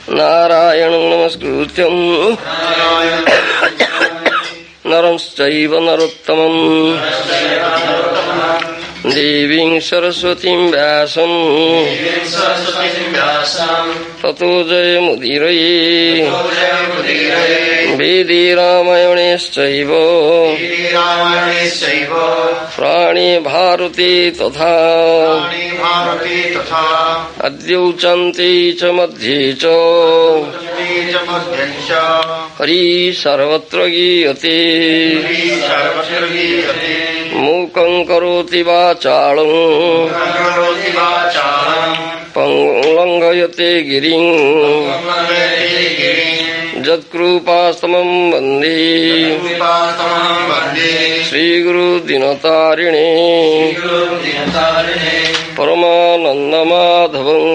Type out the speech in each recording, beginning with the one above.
नारायणं नमस्कृत्यं नरंश्चैव नरोत्तमं देवीं सरस्वतीं व्यासं ततो जयमुदीरये वेदे रामायणेश्चैव प्राणे भारते तथा अद्यौचन्ते च मध्ये च हरि सर्वत्र गीयते मूकं करोति वाचालं लङ्घयते गिरिं यत्कृपास्तमं वन्दे श्रीगुरुदीनतारिणे परमानन्दमाधवं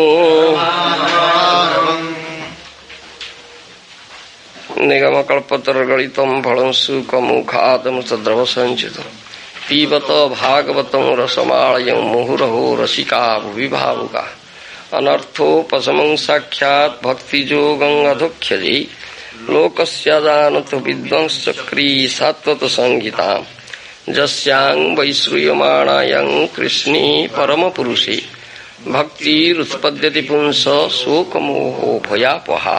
निगमकल्पतरुगलितं फलं सुखमुखादमृतद्रवसञ्चितं पिबत भागवतं रसमालयं मुहुरहो रसिका भुवि भावुका अनर्थोपशमं साक्षात् भक्तियोगं अधोक्षजे लोकस्यादानत विद्वंश्चक्री सात्वत संहिताम् यस्यां वैश्रूयमाणायां कृष्णे परमपुरुषे भक्तिरुत्पद्यते पुंस शोकमोहो भयापहा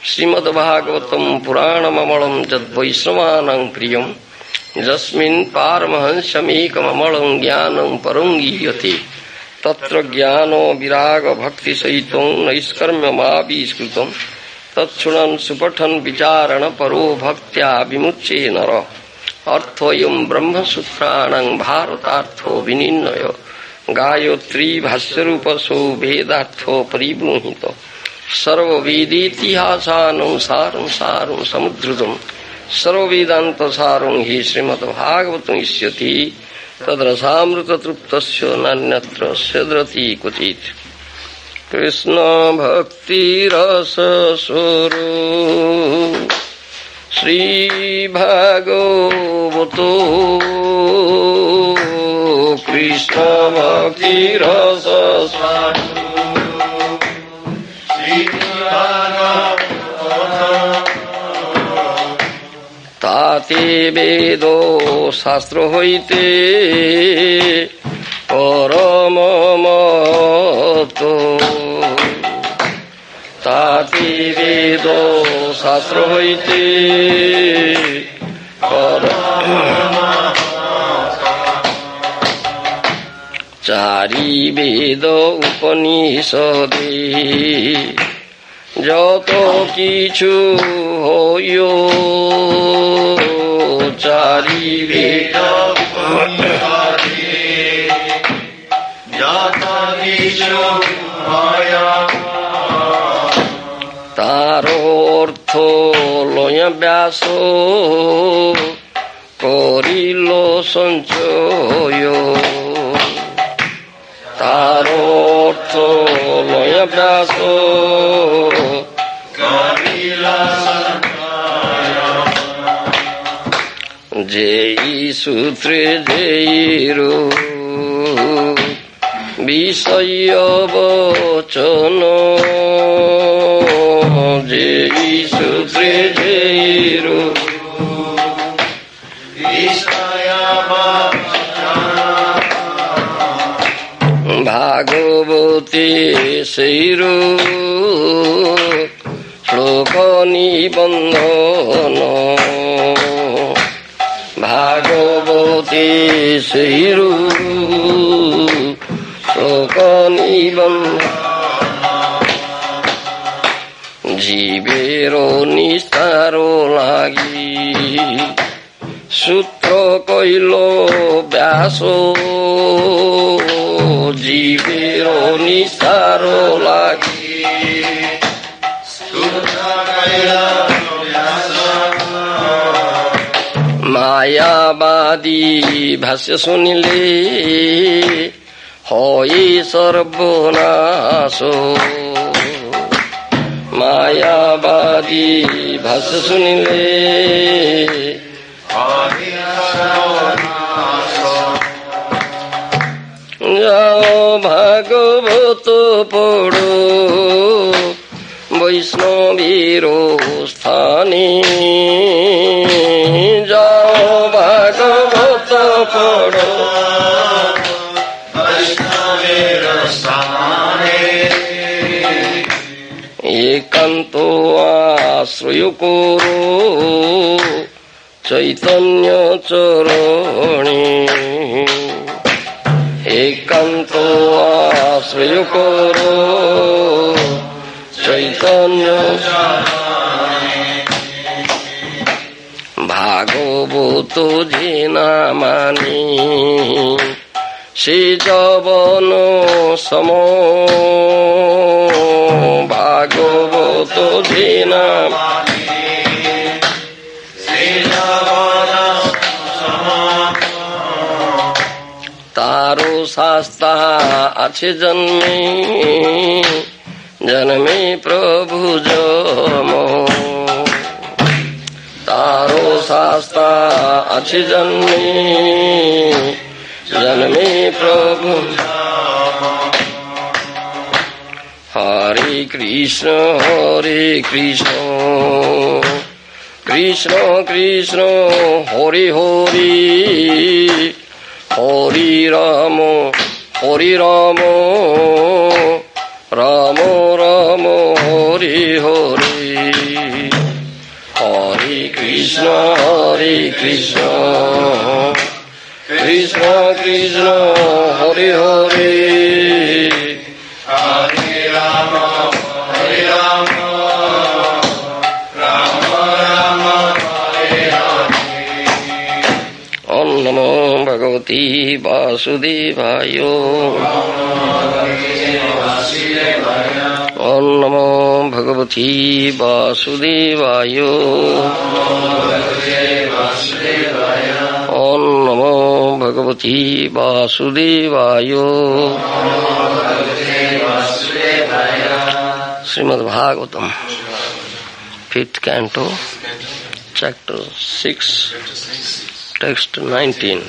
श्रीमद्भागवतं पुराणममलं यद्वैष्णवानां प्रियं यस्मिन् पारमहंसमेकममलं ज्ञानं परं गीयते तत्र ज्ञानो विराग भक्ति सहितं नैष्कर्म्यमाविष्कृतं तत्शृणन् सुपठन् विचारण परो भक्त्या विमुच्ये नर अर्थोऽयं ब्रह्मसूत्राणां भारतार्थो विनिर्णय गायत्री भाष्यरूपसो वेदार्थो परिबृंहित सर्ववेदेतिहासानं सारं सारं समुद्धृतं सर्ववेदान्तसारं हि श्रीमद्भागवतं इष्यति तद्रसामृततृप्तस्य नान्यत्र स्यद्रति क्वचित् कृष्ण भक्ति रस स्वरूप श्री भागवतो कृष्ण भक्ति रस स्वरूप श्री ताते वेदो शास्त्र हईते परम मत ताते वेदो शास्त्र हईते चारि वेद उपनिषदे যত কিছু হইও চারি বেদ যত কিছু হয় তার অর্থ লয় ব্যাস করিল সঞ্চয় তার অর্থ লয় ব্যাস যেই সূত্রে যেই রূপ বিষয় বচন যেই সূত্রে যেই রূপ ভাগবতে সেই রূপ শ্লোক নিবন্ধন ভাগবতে সেই রূপ শ্লোক নিবন্ধন জীবের নিস্তার লাগি সূত্র কইল ব্যাস জীবের নিস্তার লাগি মায়াবাদী ভাষ্য শুনিলে হয় সর্বনাশ মায়াবাদী ভাষ্য শুনিলে যাও ভাগবত পড়ো वैष्णवीरो स्थाने जाओ भागवत पढ़ो एकांतो आश्रय करो चैतन्य चरणे एकांतो आश्रय करो चैतन्य भागवत जेना माने से जवन सम भागवत जेना तारो शास्ता আছে जन्मे जन्मे प्रभु जम तारो शास्ता আছে जन्मे जन्मे प्रभु हरे कृष्ण कृष्ण कृष्ण हरे हरे हरे राम राम राम हरे हरे हरे कृष्ण कृष्ण कृष्ण हरे हरे हरे राम राम राम हरे हरे। ओम नमो भगवती वासुदेवाय ओम नमो भगवती वासुदेवाय ओम नमो भगवती वासुदेवाय। Shrimad Bhagavatam 5th canto chapter 6 text 19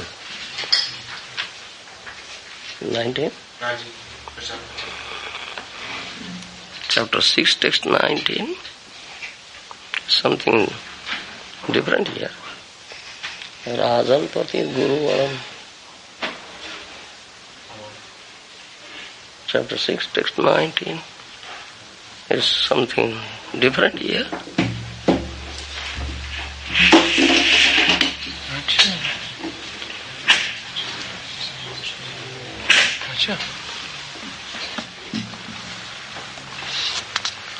chapter 6 text 19 something different here. Rajan Pati Guru Varam. Chapter 6 text 19 is something different here.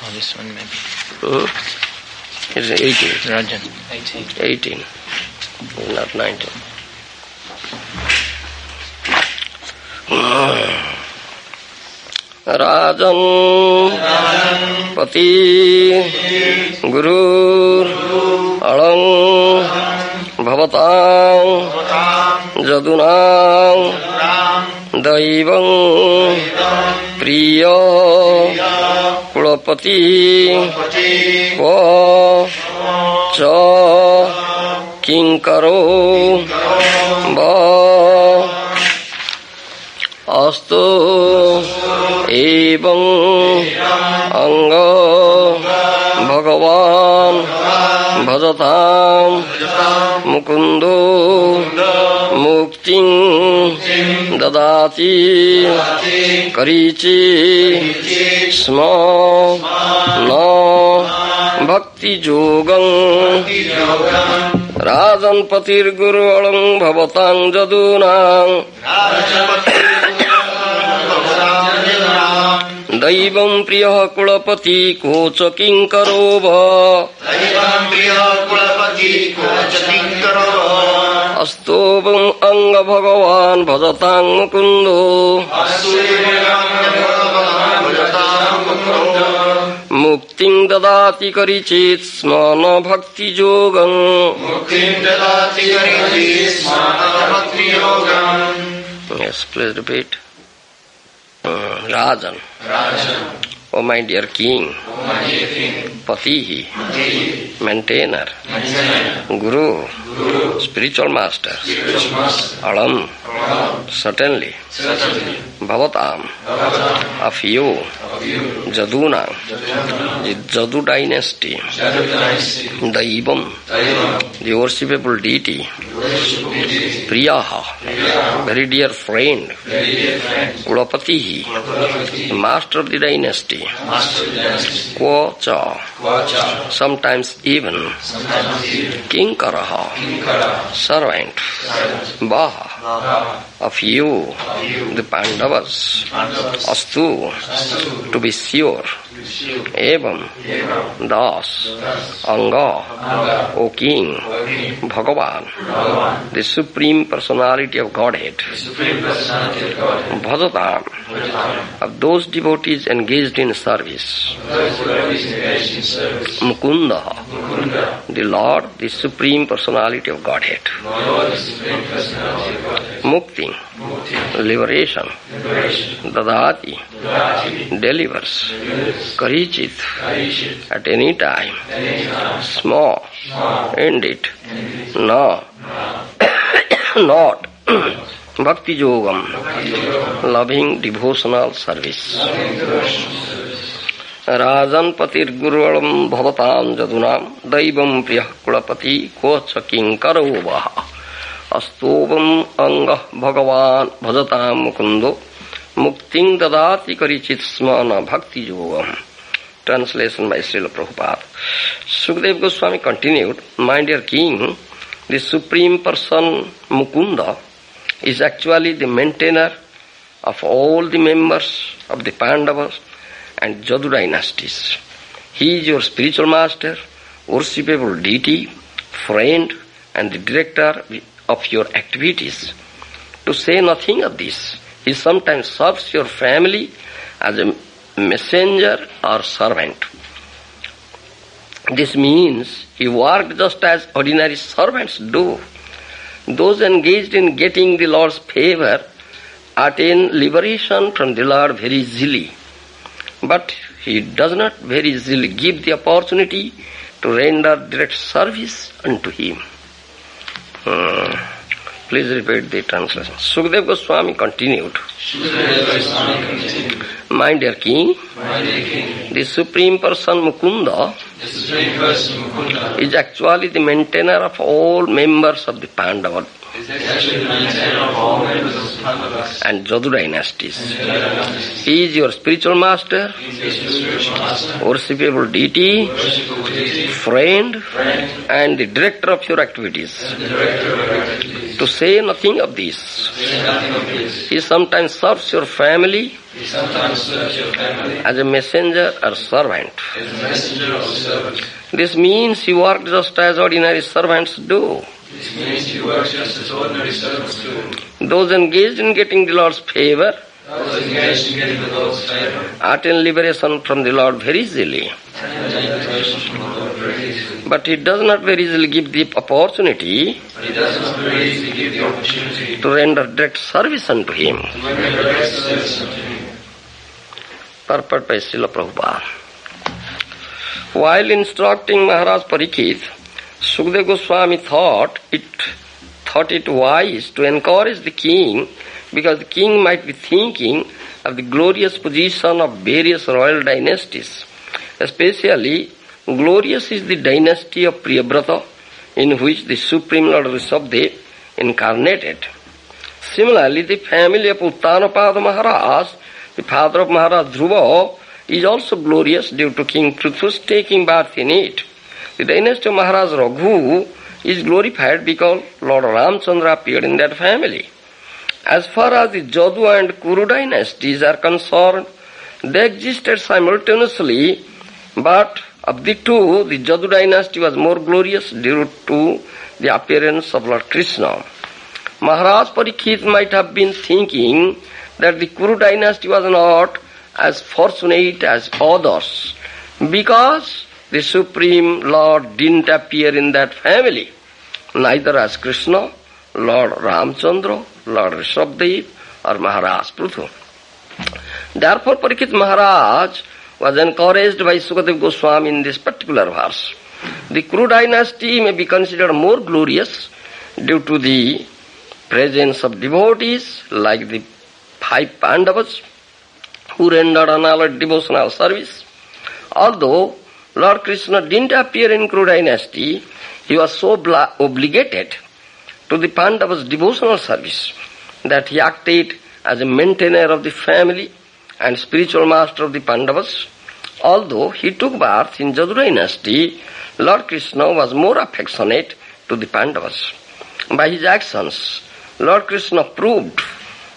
Oh, this one maybe. It's 18. Rajan. 18. Not 19. Rajan Pati Guru Alang Bhavatang Jadunang Daivang Priya Kulapati Kva Cha Kinkaro Ba Astu Evam Anga Bhagavan Bhajatam Mukundo Mukting Dadati Karichi Sma Na Bhakti Jogam Rajan Patir Guru Alang Bhavatang Jadunang Daivam Priya Kulapati Kocha Kinkaro Va Astovam Anga Bhagavan Bhajatang Mukundo Mukting Dadati Karichit Smana Bhakti Jogam Yes, please repeat. Rajan. Oh my dear king. Patihi. Maintainer. Guru. Spiritual master. Alam. Certainly. Bhavatam, of you, Jaduna, the Jadu dynasty, Daivam, the worshipable deity, Priyaha, very dear friend, Kulapatihi, the master of the dynasty, Kvacha, sometimes even, Kinkaraha, servant, Baha, of you, the Pāṇḍavas, Astu, to be sure, Evam, Das, Anga, O King, Bhagavan, the Supreme Personality of Godhead, Bhajatam, of those devotees engaged in service, Mukunda, the Lord, the Supreme Personality of Godhead, Mukti, liberation, Dadati, delivers, Kṛṣṇa, at any time, small, end it, no, not, Bhakti Yogam, loving devotional service. Rajan patir guruvalam bhavatam jadunam daivam priyah kulapati kocha kinkaro vaha astovam anga bhagavan bhajatam mukundo mukting dadati karichit smana bhakti yogam. Translation by Srila Prabhupada. Sukadeva Goswami continued, my dear king, the Supreme Person Mukunda is actually the maintainer of all the members of the Pāṇḍavas and Jadu dynasties. He is your spiritual master, worshipable deity, friend, and the director of your activities. To say nothing of this, he sometimes serves your family as a messenger or servant. This means he worked just as ordinary servants do. Those engaged in getting the Lord's favor attain liberation from the Lord very easily. But he does not very easily give the opportunity to render direct service unto him. Please repeat the translation. Sukadeva Goswami continued. My dear king, the Supreme Person Mukunda is actually the maintainer of all members of the Pāṇḍavas and Jadu dynasties. He is your spiritual master, worshipable deity, friend, and the director of your activities. To say nothing of this, he sometimes serves your family as a messenger or servant. This means he works just as ordinary servants do. Those engaged in getting the Lord's favor attain liberation from the Lord very easily. But he does not very easily give the opportunity to render direct service unto him. Purport by Srila Prabhupada. While instructing Maharaj Parikshit, Sukadeva Goswami thought it wise to encourage the king, because the king might be thinking of the glorious position of various royal dynasties. Especially glorious is the dynasty of Priyabrata, in which the Supreme Lord Rishabdev incarnated. Similarly, the family of Uttanapada Maharaj, the father of Maharaj Dhruva, is also glorious due to King Prithu's taking birth in it. The dynasty of Maharaj Raghu is glorified because Lord Ramchandra appeared in that family. As far as the Jadu and Kuru dynasties are concerned, they existed simultaneously, but of the two, the Jadu dynasty was more glorious due to the appearance of Lord Krishna. Maharaj Parikshit might have been thinking that the Kuru dynasty was not as fortunate as others, because the Supreme Lord didn't appear in that family, neither as Krishna, Lord Ramchandra, Lord Rishabdev, or Maharaj Prithu. Therefore, Parikshit Maharaj was encouraged by Sukadeva Goswami in this particular verse. The Kuru dynasty may be considered more glorious due to the presence of devotees like the 5 Pāṇḍavas who rendered unalloyed devotional service. Although Lord Krishna didn't appear in Kuru dynasty, he was so obligated to the Pāṇḍavas' devotional service that he acted as a maintainer of the family and spiritual master of the Pāṇḍavas. Although he took birth in Yadu dynasty, Lord Krishna was more affectionate to the Pāṇḍavas. By his actions, Lord Krishna proved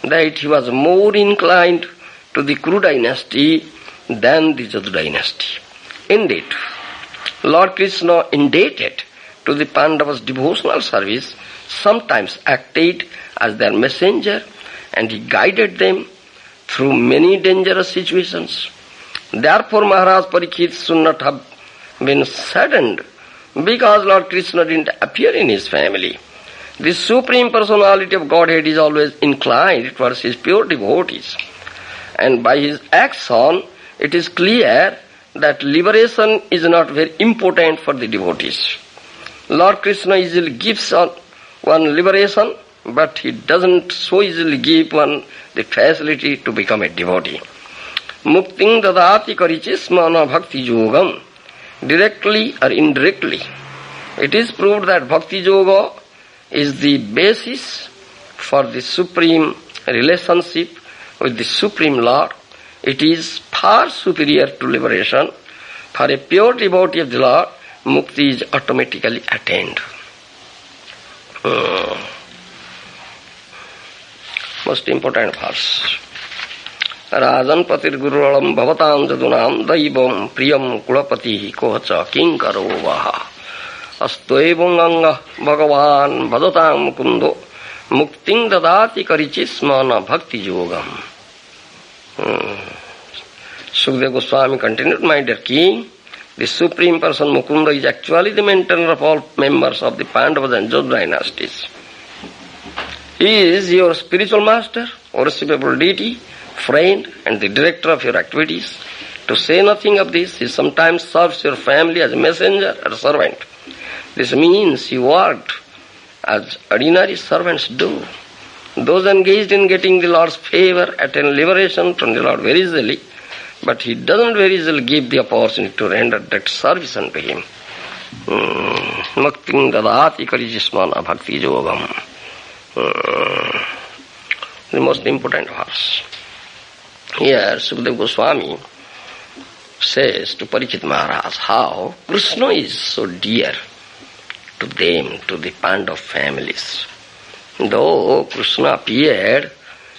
that he was more inclined to the Kuru dynasty than the Yadu dynasty. Indeed, Lord Krishna, indebted to the Pāṇḍavas' devotional service, sometimes acted as their messenger, and he guided them through many dangerous situations. Therefore, Maharaj Parikshit should not have been saddened because Lord Krishna didn't appear in his family. The Supreme Personality of Godhead is always inclined towards his pure devotees, and by his action it is clear that liberation is not very important for the devotees. Lord Krishna easily gives one liberation, but he doesn't so easily give one the facility to become a devotee. Muktiṃ dadāti karicismana bhakti yogam. Directly or indirectly, it is proved that bhakti yoga is the basis for the supreme relationship with the Supreme Lord. It is far superior to liberation. For a pure devotee of the Lord, mukti is automatically attained. Most important verse. Rajan patir gururam bhavatam jadunam daivam priyam kulapati kohacha kinkaro vaha. Astoevam anga bhagavan bhadatam kundo muktiṃ dadāti karicismana bhakti yogam. Sukadeva Goswami continued, my dear king, the Supreme Person Mukunda is actually the maintainer of all members of the Pāṇḍavas and Yadu dynasties. He is your spiritual master, worshipable deity, friend, and the director of your activities. To say nothing of this, he sometimes serves your family as a messenger or servant. This means he worked as ordinary servants do. Those engaged in getting the Lord's favor attain liberation from the Lord very easily, but he doesn't very easily give the opportunity to render that service unto him. Muktiṃ dadāti karicismana bhakti yogam. The most important verse. Here Sukadeva Goswami says to Parikshit Maharaj how Kṛṣṇa is so dear to them, to the Pāṇḍava families. Though Kṛṣṇa appeared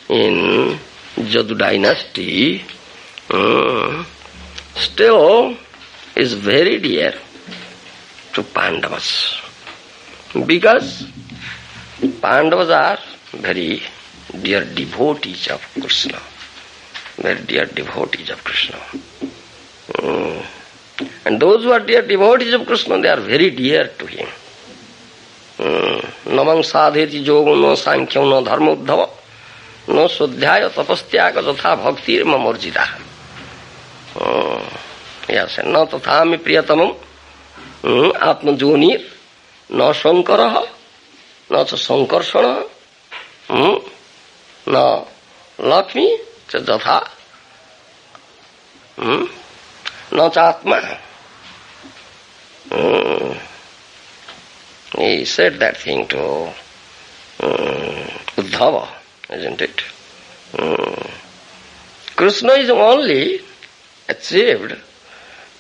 in Yadu dynasty, still is very dear to Pāṇḍavas. Because Pāṇḍavas are very dear devotees of Kṛṣṇa. Very dear devotees of Kṛṣṇa. And those who are dear devotees of Kṛṣṇa, they are very dear to him. Namang sadheti yogam no sankhya no dharmodhava no swadhyaya tapastyaga tatha bhaktir mamorjita. Yes, no tathami priyatamam atmajonir no shankaraha no cha sankarshana no lakshmi cha jatha no cha atma. He said that thing to Uddhava, isn't it? Kṛṣṇa is only achieved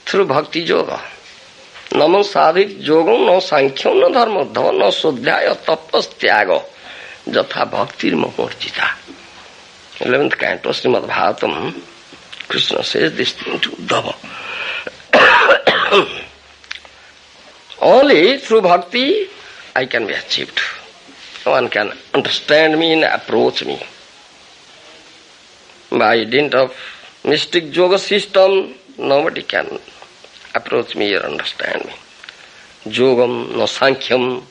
through bhakti yoga. Namam sadhit yogam no sankhya no dharmodhava no swadhyaya tapastyaga jatha bhaktir mamorjita. 11th canto Srimad Bhagavatam, Kṛṣṇa says this thing to Uddhava. Only through bhakti I can be achieved. One can understand me and approach me. By dint of mystic yoga system, nobody can approach me or understand me. Yogam no sankhyam,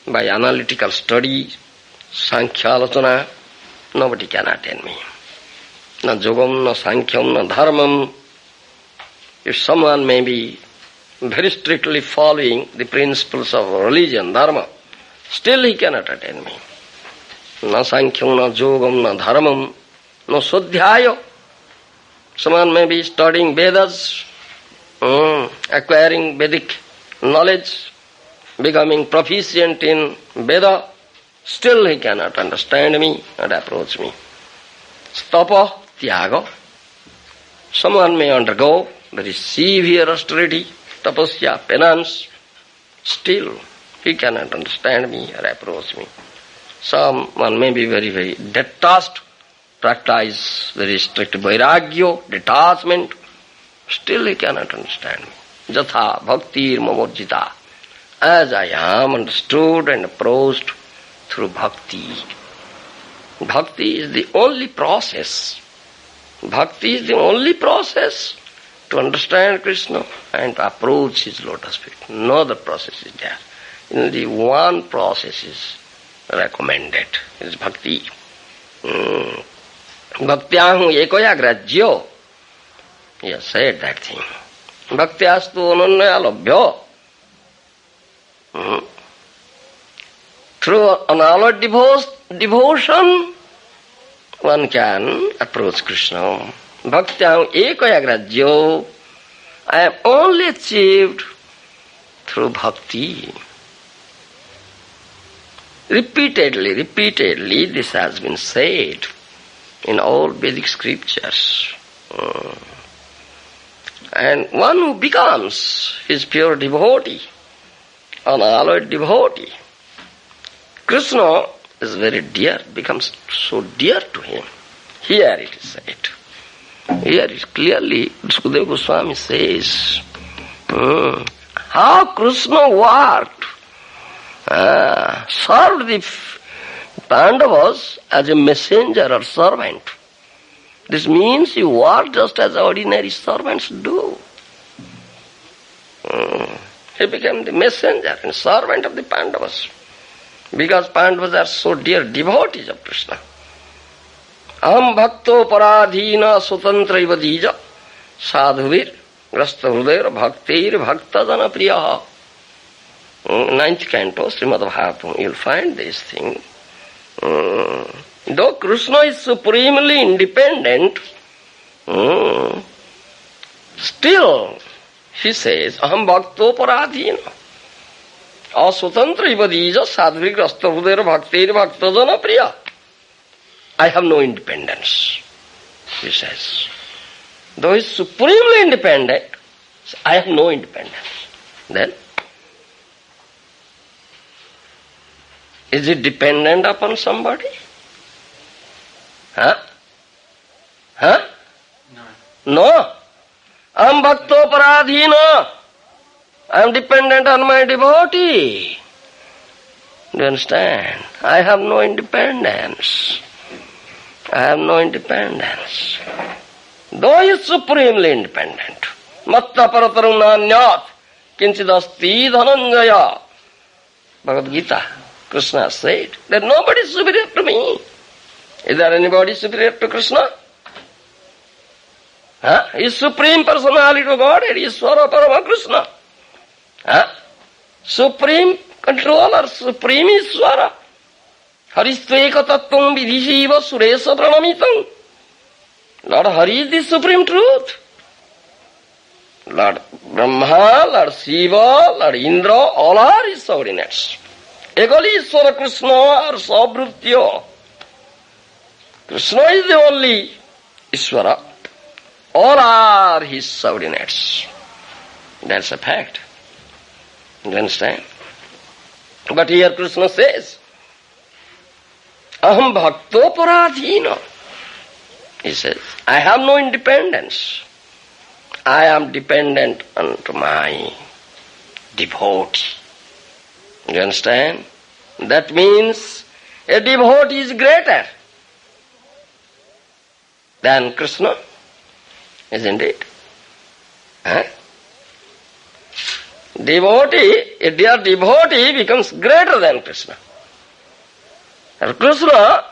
by analytical study, sankhya alocana, nobody can attain me. No yogam, no sankhyam, no dharmam. If someone may be very strictly following the principles of religion, dharma, still he cannot attain me. No sankhya, no yogam, no dharmam, no swadhyaya. Someone may be studying Vedas, acquiring Vedic knowledge, becoming proficient in Veda, still he cannot understand me and approach me. Tapa, tyaga. Someone may undergo very severe austerity, tapasya, penance, still he cannot understand me or approach me. Someone may be very, very detached, practice very strict vairagya, detachment, still he cannot understand me. Jatha bhaktir mamorjita. As I am understood and approached through bhakti. Bhakti is the only process. Bhakti is the only process to understand Krishna and to approach his lotus feet. No other process is there. Only one process is recommended, is bhakti. Bhaktyahum ekoya grajyo. He has said that thing. Bhaktyastu ananyaya labhya. Through unalloyed devotion, one can approach Krishna. Bhaktyam ekaya grajyo. I am only achieved through bhakti. Repeatedly this has been said in all Vedic scriptures. And one who becomes his pure devotee, unalloyed devotee, Krishna is very dear, becomes so dear to him. Here it is said. Here is clearly, Sukadeva Goswami says, how Krishna worked, served the Pāṇḍavas as a messenger or servant. This means he worked just as ordinary servants do. He became the messenger and servant of the Pāṇḍavas. Because Pāṇḍavas are so dear devotees of Krishna. Aham bhakto paradhina swatantra iva dija sadhuvir grasta hrudayra bhaktir bhaktadana priyaha. 9th canto, Srimad Bhagavatam, you'll find this thing. Though Krishna is supremely independent, still he says, Aham bhakto paradhina. Aswatantra iva dija sadhuvir grasta hrudayra bhaktir bhaktadana priya. I have no independence, he says. Though he is supremely independent, I have no independence. Then, is it dependent upon somebody? Huh? No. I am bhakto paradhina. I am dependent on my devotee. Do you understand? I have no independence. I have no independence. Though he is supremely independent. Matta parataram nanyat kinchidasti dhananjaya. Bhagavad Gita, Krishna said that nobody is superior to me. Is there anybody superior to Krishna? He is Supreme Personality of Godhead, Īśvara Parama Krishna. Supreme Controller, Supreme Īśvara. Haristveika tattvam vidhishiva suresa pranamitam. Lord Hari is the supreme truth. Lord Brahma, Lord Shiva, Lord Indra, all are his subordinates. Egali Īśvara Krishna are sabhrutya. Krishna is the only Īśvara. All are his subordinates. That's a fact. You understand? But here Krishna says, Aham bhakto paradhina. He says, I have no independence. I am dependent unto my devotee. You understand? That means a devotee is greater than Krishna, isn't it? Devotee, a dear devotee becomes greater than Krishna. And Krishna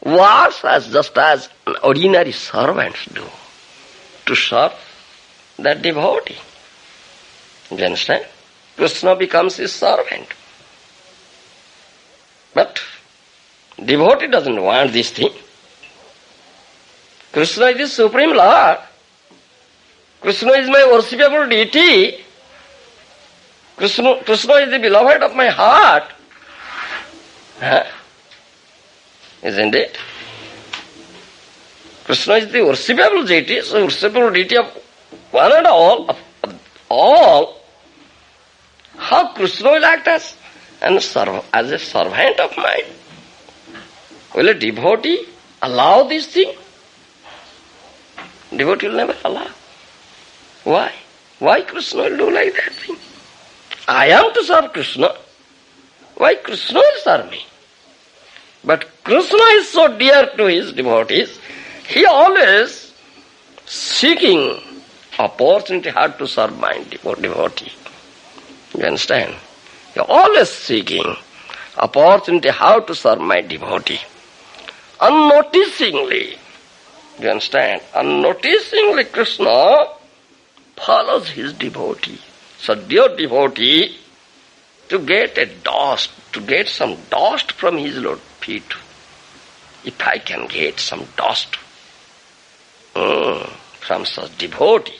works just as an ordinary servants do to serve that devotee. Do you understand? Krishna becomes his servant. But devotee doesn't want this thing. Krishna is the Supreme Lord. Krishna is my worshipable deity. Krishna is the beloved of my heart. Isn't it? Krishna is the worshipable deity, so worshipable deity of one and all, of all. How Krishna will act as a servant of mine? Will a devotee allow this thing? Devotee will never allow. Why? Why Krishna will do like that thing? I am to serve Krishna. Why Krishna will serve me? But Krishna is so dear to his devotees, he always seeking opportunity how to serve my devotee. You understand? He always seeking opportunity how to serve my devotee. Unnoticingly, you understand? Unnoticingly Krishna follows his devotee. So dear devotee, to get some dust from his Lord's feet, if I can get some dust from such devotee,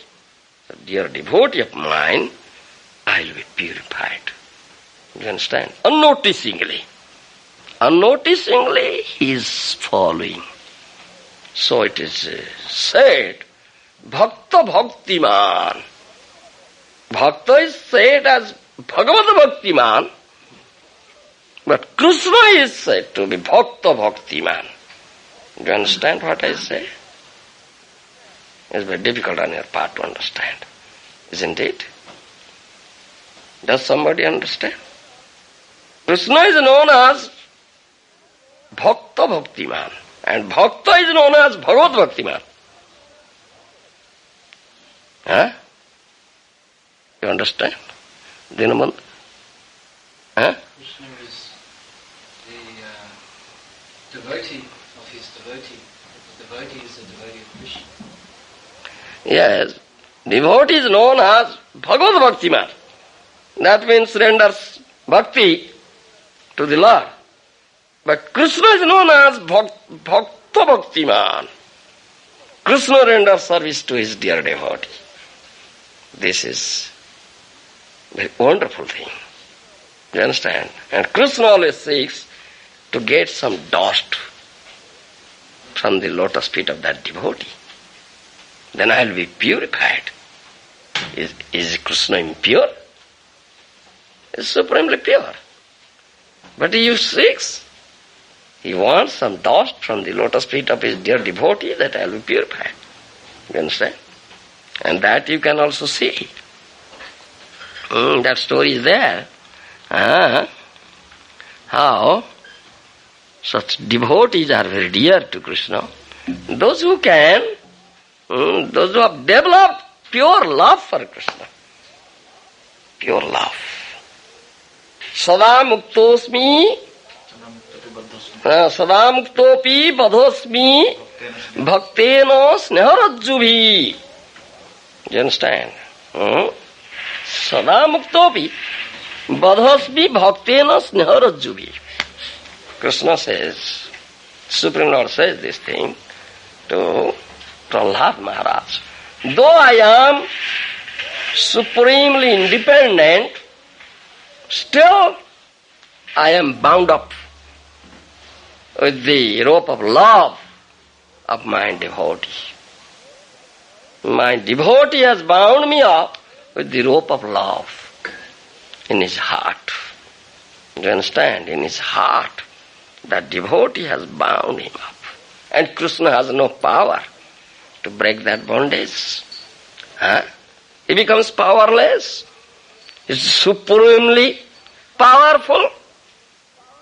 the dear devotee of mine, I will be purified. You understand? Unnoticingly he is following. So it is said, Bhakta Bhaktiman. Bhakta is said as Bhagavad Bhaktiman, but Krishna is said to be Bhakta Bhaktiman. Do you understand what I say? It's very difficult on your part to understand, isn't it? Does somebody understand? Krishna is known as Bhakta Bhaktiman, and Bhakta is known as Bhagavad Bhaktiman. You understand? Dinamant? Krishna is the devotee of his devotee. The devotee is the devotee of Krishna. Yes. Devotee is known as Bhagavad Bhaktiman. That means renders bhakti to the Lord. But Krishna is known as Bhakta Bhaktiman. Krishna renders service to his dear devotee. This is a very wonderful thing. You understand? And Krishna always seeks to get some dust from the lotus feet of that devotee. Then I will be purified. Is Krishna impure? He is supremely pure. But he seeks, he wants some dust from the lotus feet of his dear devotee, that I will be purified. You understand? And that you can also see. That story is there. How such devotees are very dear to Krishna. Those who have developed pure love for Krishna. Pure love. Sada muktosmi, sada muktopi badhosmi, bhaktena sneharajjubhi. You understand? Sada muktopi badhosmi bhaktena sneharajjubhi. Krishna says, Supreme Lord says this thing to Prahlad Maharaj. Though I am supremely independent, still I am bound up with the rope of love of my devotee. My devotee has bound me up with the rope of love in his heart. You understand? In his heart, that devotee has bound him up. And Krishna has no power to break that bondage. He becomes powerless. He is supremely powerful,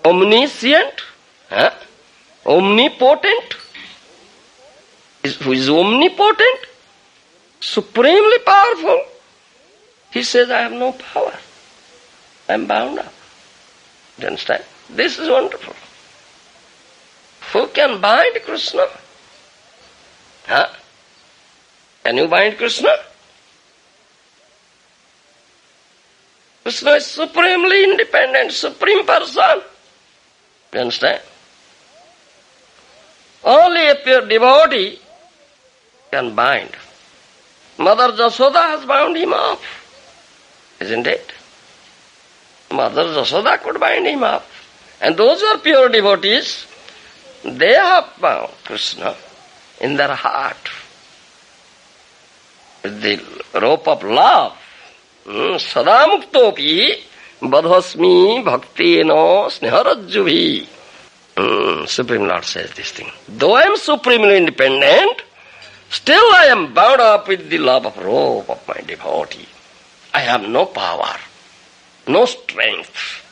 omniscient, omnipotent. Who is omnipotent, supremely powerful. He says, I have no power. I am bound up. Do you understand? This is wonderful. Who can bind Krishna? Can you bind Krishna? Krishna is supremely independent, supreme person. You understand? Only a pure devotee can bind. Mother Jasoda has bound him up, isn't it? Mother Jasoda could bind him up. And those who are pure devotees, they have bound Krishna in their heart with the rope of love. Sadamuktopi badhasmi bhaktena sneharajjubhi. Supreme Lord says this thing. Though I am supremely independent, still I am bound up with the love of rope of my devotee. I have no power, no strength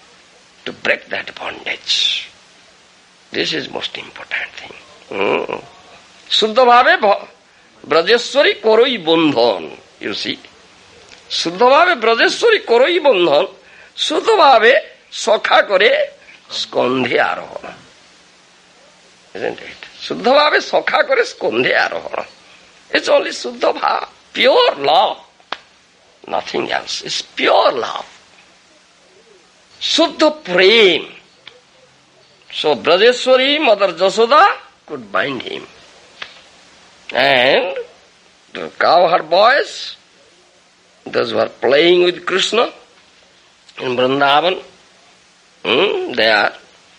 to break that bondage. This is most important thing. Suddha bhave brajeshwari koroi bandhan. You see? Suddha bhave brajeshwari koroi bandhan. Suddha bhave sakha kore skandhe arohana. Isn't it? Suddha bhave sakha kore skandhe arohana. It's only Suddha bhava, pure love. Nothing else. It's pure love. Suddha prem. So Brajeshwari, Mother Jasoda could bind him. And the cowherd boys, those who are playing with Krishna in Vrindavan, they are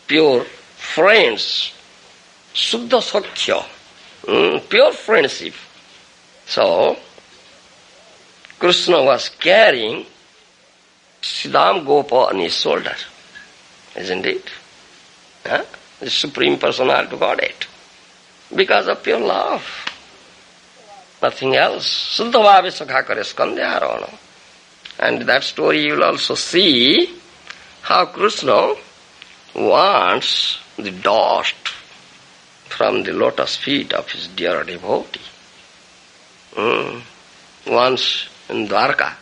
pure friends. Suddha Sakhya, pure friendship. So, Krishna was carrying Siddham Gopa on his shoulder, isn't it? The Supreme Personality of Godhead. Because of pure love. Nothing else. Suddha bhave sakha kare skandhe arona. And that story you will also see how Krishna wants the dust from the lotus feet of his dear devotee. Once in Dvārakā,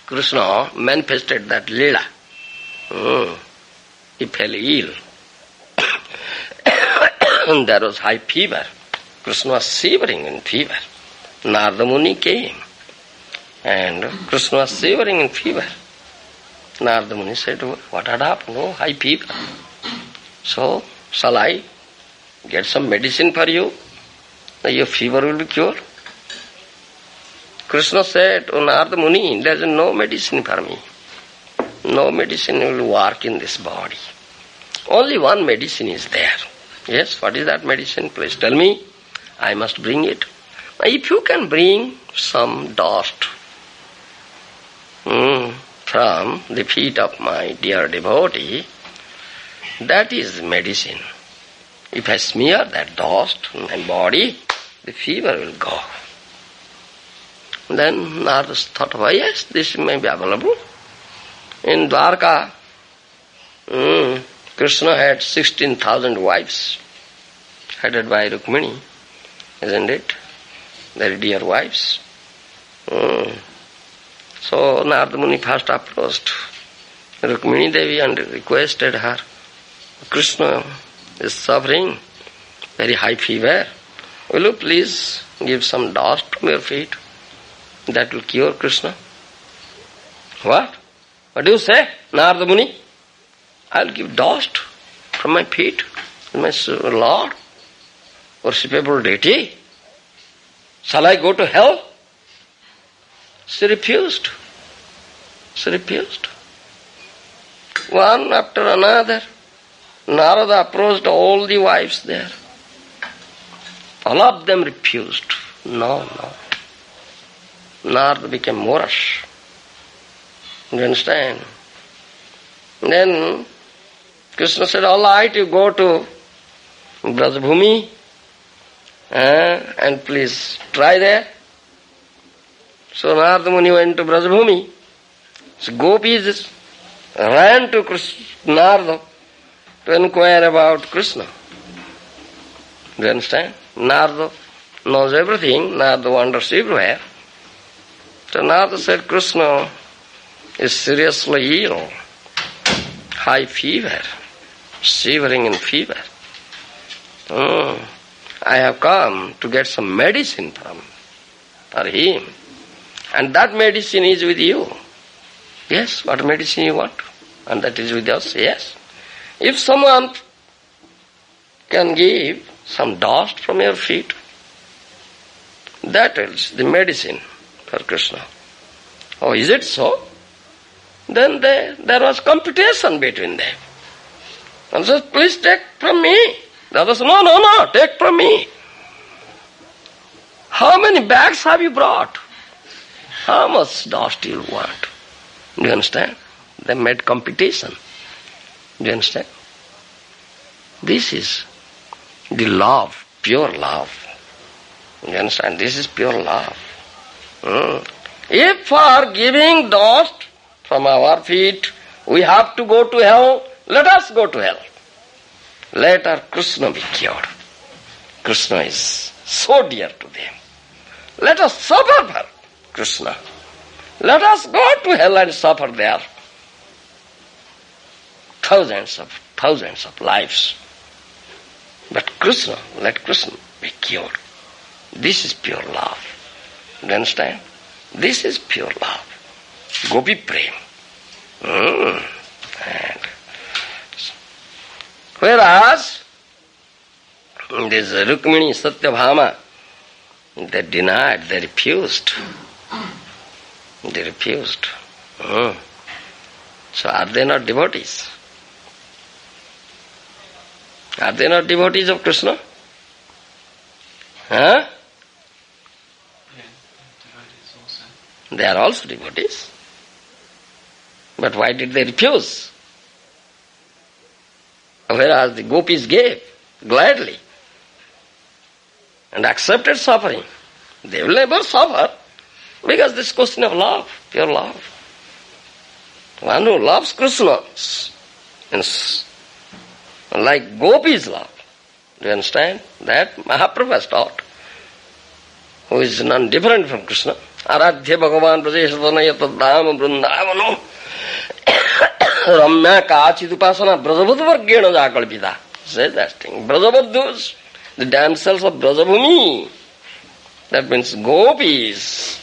Krishna manifested that lila. He fell ill. And there was high fever. Krishna was shivering in fever. Narada Muni came. And Krishna was shivering in fever. Narada Muni said, what had happened? Oh, high fever. So, shall I get some medicine for you? Your fever will be cured. Krishna said, oh Narada Muni, there is no medicine for me. No medicine will work in this body. Only one medicine is there. Yes, what is that medicine? Please tell me. I must bring it. If you can bring some dust from the feet of my dear devotee, that is medicine. If I smear that dust on my body, the fever will go. Then Narada thought, yes, this may be available. In Dvārakā, Krishna had 16,000 wives, headed by Rukmiṇī, isn't it? Very dear wives. So Narada Muni first approached Rukmiṇī Devi and requested her, Krishna is suffering very high fever. Will you please give some dust from your feet? That will cure Krishna. What? What do you say, Narada Muni? I will give dust from my feet to my Lord, worshipable deity. Shall I go to hell? She refused. She refused. One after another, Narada approached all the wives there. All of them refused. No. Narada became Morus. You understand? Then Krishna said, all right, you go to Brajabhumi and please try there. So Narada Muni went to Brajabhumi. So gopīs ran to Narada to inquire about Krishna. Do you understand? Narada knows everything. Narada wanders everywhere. So Narada said, Krishna is seriously ill. High fever. Shivering in fever. I have come to get some medicine for him. And that medicine is with you. Yes, what medicine you want? And that is with us, yes. If someone can give some dust from your feet, That is the medicine for Krishna. Oh, is it so? Then there was competition between them. And says, please take from me. The other says, no, take from me. How many bags have you brought? How much dust you want? Do you understand? They made competition. Do you understand? This is the love, pure love. You understand? This is pure love. If for giving dust from our feet we have to go to hell, let us go to hell. Let our Krishna be cured. Krishna is so dear to them. Let us suffer for Krishna. Let us go to hell and suffer there. Thousands of lives. But Krishna, let Krishna be cured. This is pure love. Do you understand? This is pure love. Gopi prem. And whereas this Rukmiṇī, Satyabhama, they denied, they refused. They refused. So are they not devotees? Are they not devotees of Krishna? Huh? They are also devotees. But why did they refuse? Whereas the gopis gave gladly and accepted suffering. They will never suffer because this question of love, pure love. One who loves Krishna, like gopis love. Do you understand? That Mahaprabhu has taught. Who is none different from Krishna. Aradhya Bhagavan Pradesh Tadam Vrindavano Ramya Kāchidupasana Brajabhudu Vargena Jakalpita. Says that thing. Brajabhudus, the damsels of Brajabhumi. That means gopis.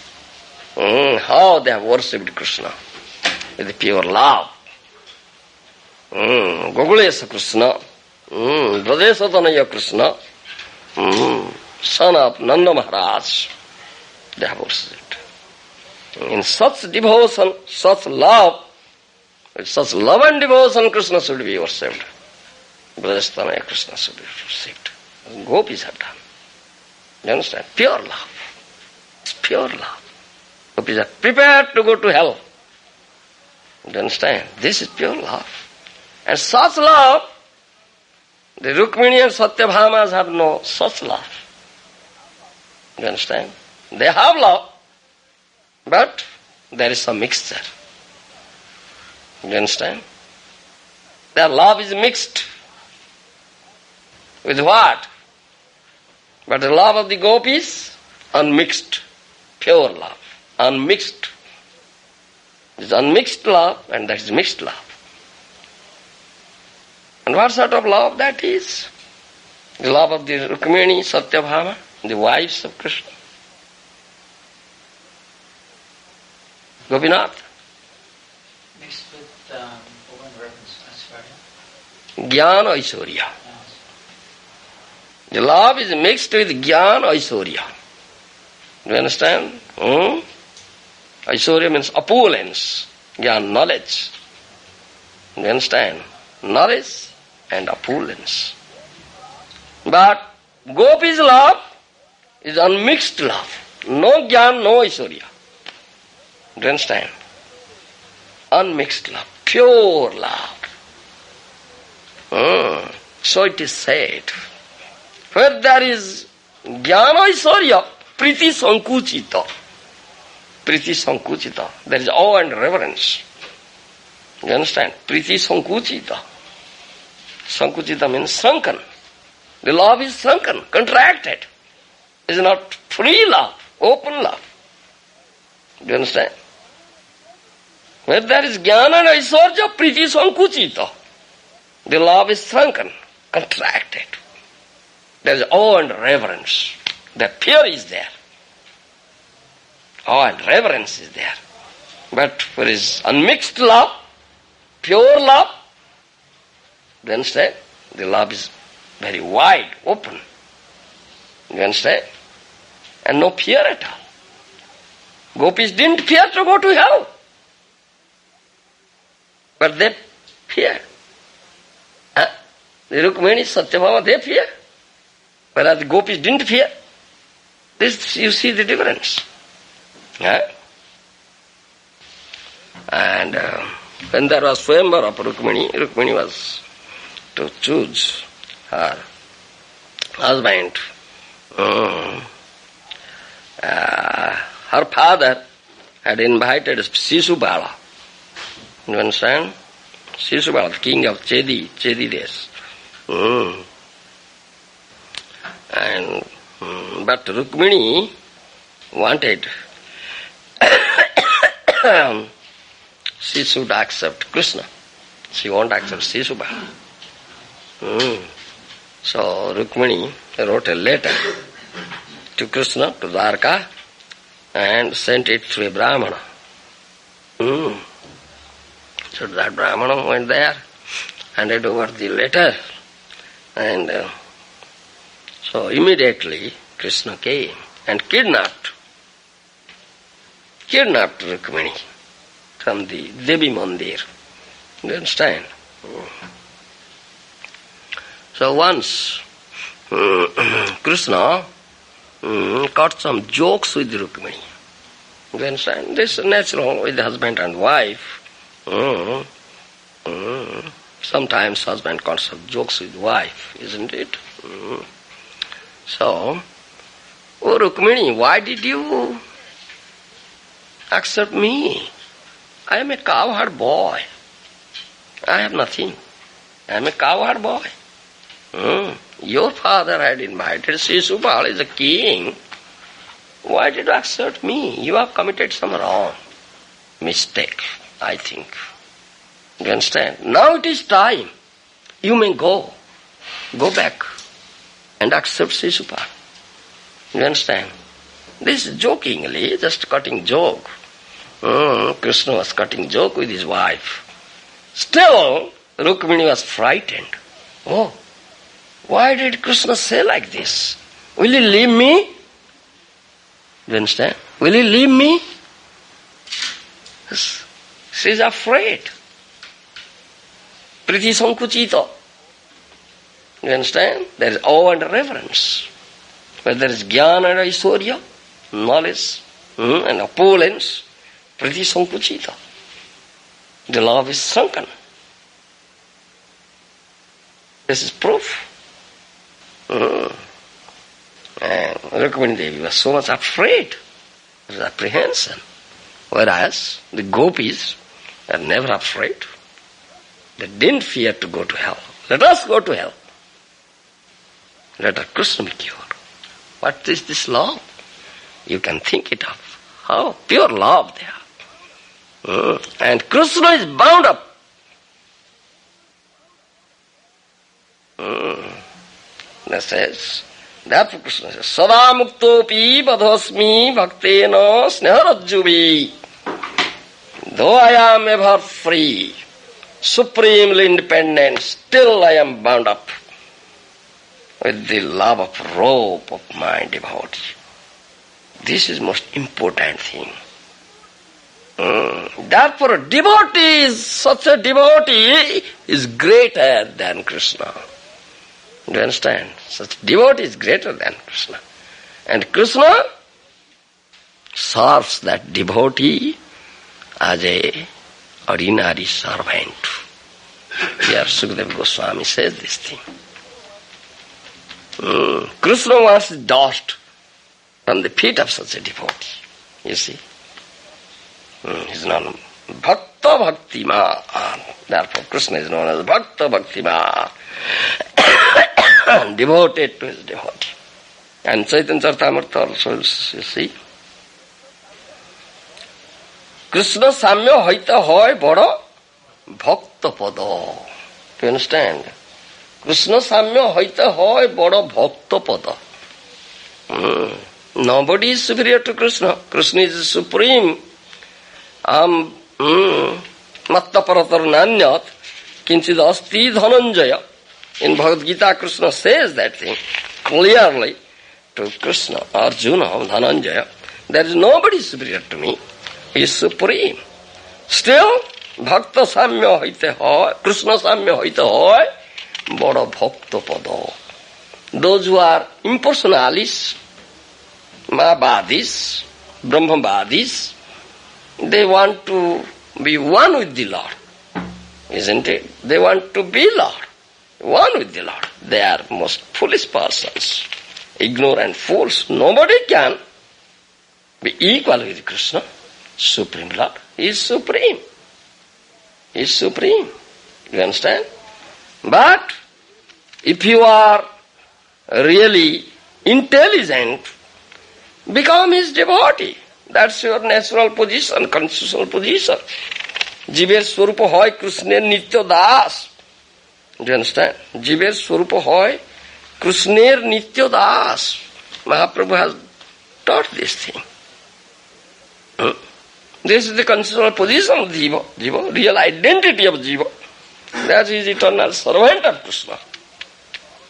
How they have worshipped Krishna with pure love. Gogulesa Krishna, Brajesa Tanaya Krishna, son of Nanda Maharaj, they have worshipped. In such devotion, such love, with such love and devotion, Krishna should be worshipped. Brajesa Tanaya Krishna should be worshipped. Gopis have done. You understand? Pure love. It's pure love. Gopis are prepared to go to hell. You understand? This is pure love. And such love, the Rukmiṇī and Satyabhamas have no such love. You understand? They have love, but there is some mixture. You understand? Their love is mixed. With what? But the love of the gopis, unmixed, pure love, unmixed. It is unmixed love and that is mixed love. And what sort of love that is? The love of the Rukmiṇī, Satyabhama, the wives of Krishna. Gopinath. Mixed with reverence, aiśvarya. Jnāna aiśvarya. The love is mixed with jnāna aiśvarya. Do you understand? Aiśvarya means opulence, jnana, knowledge. Do you understand? Knowledge and opulence. But gopis' love is unmixed love. No jnana, no aiśvarya. Do you understand? Unmixed love, pure love. So it is said, where there is jnana aiśvarya, priti sankuchita. Priti sankuchita. There is awe and reverence. You understand? Priti sankuchita. Sankuchita means shrunken. The love is shrunken, contracted. It is not free love, open love. Do you understand? Where there is jnana and aiśvarya, priti sankuchita. The love is shrunken, contracted. There is awe and reverence. The fear is there. Awe and reverence is there. But where is unmixed love, pure love, you understand? The love is very wide, open. You understand? and no fear at all. Gopis didn't fear to go to hell, but they feared. The Rukmiṇī, Satyabhama, they fear, whereas the Gopis didn't fear. This, you see the difference. And when there was Swayamvara of Rukmiṇī, Rukmiṇī was to choose her husband. Her father had invited Śiśupāla. You understand? Śiśupāla, the king of Chedi days. But Rukmiṇī wanted she should accept Kṛṣṇa. She won't accept Śiśupāla. So Rukmiṇī wrote a letter to Kṛṣṇa, to Dvārakā, and sent it to a Brahmana. So that Brahmana went there, handed over the letter, and so immediately Kṛṣṇa came and kidnapped Rukmiṇī from the Devi Mandir. You understand? So once Kṛṣṇa caught some jokes with Rukmiṇī. You understand? This is natural with the husband and wife. Sometimes husband caught some jokes with wife, isn't it? So, oh Rukmiṇī, why did you accept me? I am a cowherd boy. I have nothing. I am a cowherd boy. Your father had invited Śiśupāla is a king. Why did you accept me? You have committed some wrong mistake, I think. You understand? Now it is time. You may go. Go back and accept Śiśupāla. You understand? This is jokingly, just cutting joke. Kṛṣṇa was cutting joke with his wife. Still, Rukmiṇī was frightened. Oh, why did Kṛṣṇa say like this? Will he leave me? You understand? Will he leave me? She is afraid. Priti sankuchita. You understand? There is awe and reverence. Where there is jñāna and aiśvarya, knowledge and opulence, priti sankuchita. The love is shrunken. This is proof. And Rukmiṇī Devi was so much afraid, there was apprehension. Whereas the gopis are never afraid. They didn't fear to go to hell. Let us go to hell. Let our Kṛṣṇa be cured. What is this love? You can think it of. How pure love they are. And Kṛṣṇa is bound up. That says, therefore Kṛṣṇa says, Sada muktopi badhosmi bhaktena sneharajjuvi. Though I am ever free, supremely independent, still I am bound up with the love of rope of my devotee. This is most important thing. Therefore, such a devotee is greater than Kṛṣṇa. Do you understand? Such a devotee is greater than Kṛṣṇa. And Kṛṣṇa serves that devotee as a ordinary servant. Here Sukadeva Goswami says this thing. Kṛṣṇa wants dust from the feet of such a devotee. You see? He's known Bhakta Bhaktima. Therefore Kṛṣṇa is known as Bhakta Bhaktima. Devoted to his devotee. And Chaitanya Charitamrita also, you see. Kṛṣṇa samya haita hoy bada bhakta pada. Do you understand? Kṛṣṇa samya haita hoy bada bhakta pada. Nobody is superior to Kṛṣṇa. Kṛṣṇa is supreme. Matta paratar nanyat kinchid asti dhananjaya. In Bhagavad Gita, Kṛṣṇa says that thing clearly. to Krishna, Arjuna, Dhananjaya, there is nobody superior to me. He is supreme. Still, Bhakta Samya hoite hoy, Krishna Samya hoite hoy, Bada Bhakta Pada. Those who are impersonalists, Mahavadis, Brahmavadis, they want to be one with the Lord. Isn't it? They want to be Lord, one with the Lord. They are most foolish persons, ignorant fools. Nobody can be equal with Krishna, Supreme Lord. He is supreme. He is supreme. You understand? But if you are really intelligent, become his devotee. That's your natural position, constitutional position. Jiver swarupa hoy Krishna nitya das. Do you understand? Jiver swarupa hoy Krishna nitya das. Mahaprabhu has taught this thing. This is the constitutional position of Jiva. Jiva, real identity of Jiva. That is eternal servant of Krishna.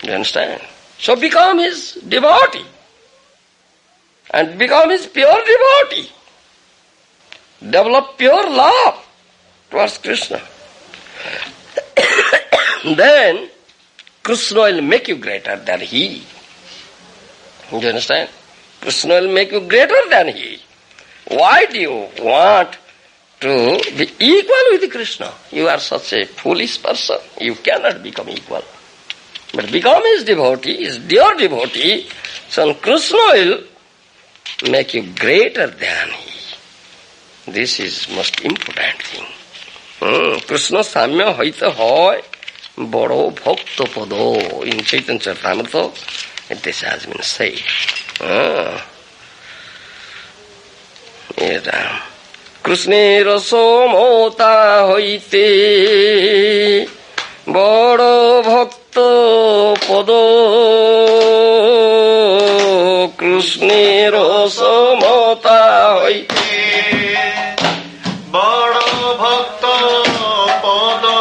Do you understand? So become his devotee. And become his pure devotee. Develop pure love towards Krishna. Then Krishna will make you greater than he. Do you understand? Krishna will make you greater than he. Why do you want to be equal with Krishna? You are such a foolish person. You cannot become equal. But become his devotee, his dear devotee, so Krishna will make you greater than he. This is most important thing. Krishna Samya hoite hoy Bado Bhakta Pado. In Chaitanya Charitamrita, this has been said. Krishna Somota hoite Bado Bhakta Pado. Krishna Somota hoite Bado Bhakta Pado.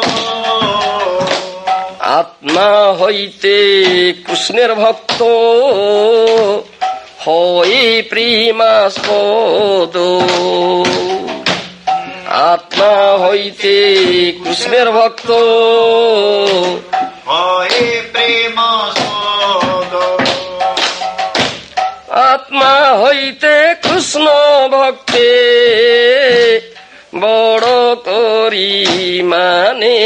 Atma hoite Krishna Bhakta hoy primaspodo. Atma hoite Krishna Bhakta hoy primaspodo. Atma hoite Krishna Bhakti bado kori mane.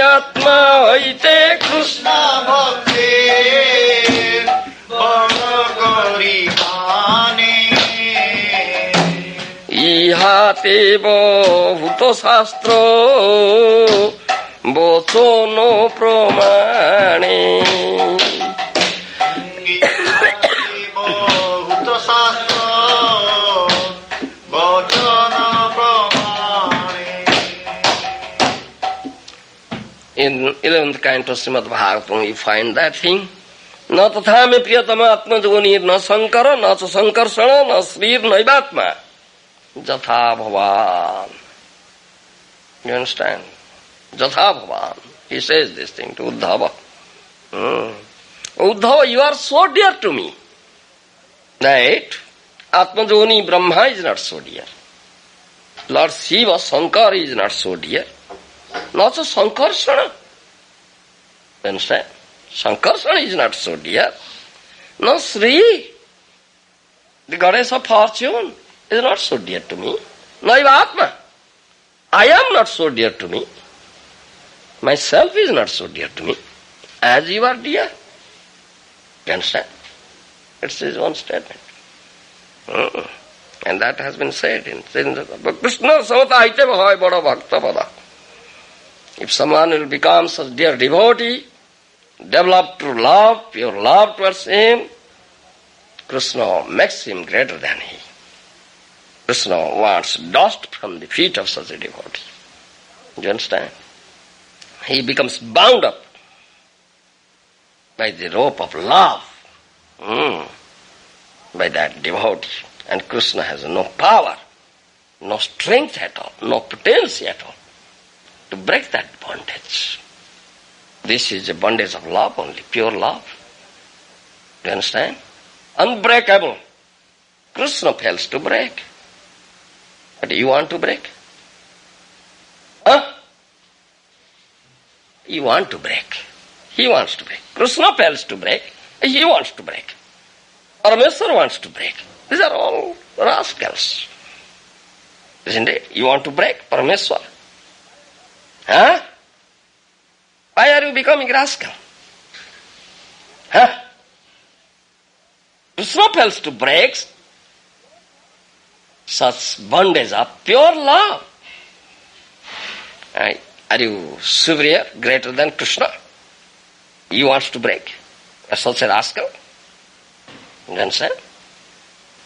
Atma hoite Krishna Bhakti ইহাতে বহুত শাস্ত্র বচন প্রমাণে। বহুত শাস্ত্র বচন প্রমাণে। In 11th canto Srimad Bhagavatam you find that thing. न तथा में प्रियतम आत्मजोनीर न शंकर न च संकर्षण न श्रीर नैवात्मा जथा भवान. You understand? Jatha Bhavan. He says this thing to Uddhava. Uddhava, you are so dear to me that Atmajoni Brahma is not so dear. Lord Shiva, Shankar is not so dear. Not so Sankarshana. You understand? Sankarsana is not so dear. No, Sri, the goddess of fortune, is not so dear to me. Naiva Atma, I am not so dear to me. Myself is not so dear to me as you are dear. You understand? It's his own statement. And that has been said in Krishna Samata Aiteva Hoy Bada Bhakta Pada. If someone will become such dear devotee, develop to love, pure love towards him, Krishna makes him greater than he. Krishna wants dust from the feet of such a devotee. Do you understand? He becomes bound up by the rope of love, by that devotee. And Krishna has no power, no strength at all, no potency at all to break that bondage. This is a bondage of love only, pure love. You understand? Unbreakable. Kṛṣṇa fails to break. But you want to break? Huh? You want to break. He wants to break. Kṛṣṇa fails to break. He wants to break. Parameswar wants to break. These are all rascals. Isn't it? You want to break Parameswar? Huh? Why are you becoming rascal? Huh? Kṛṣṇa fails to break such bondage of pure love. Are you superior, greater than Kṛṣṇa? He wants to break such a rascal. You understand?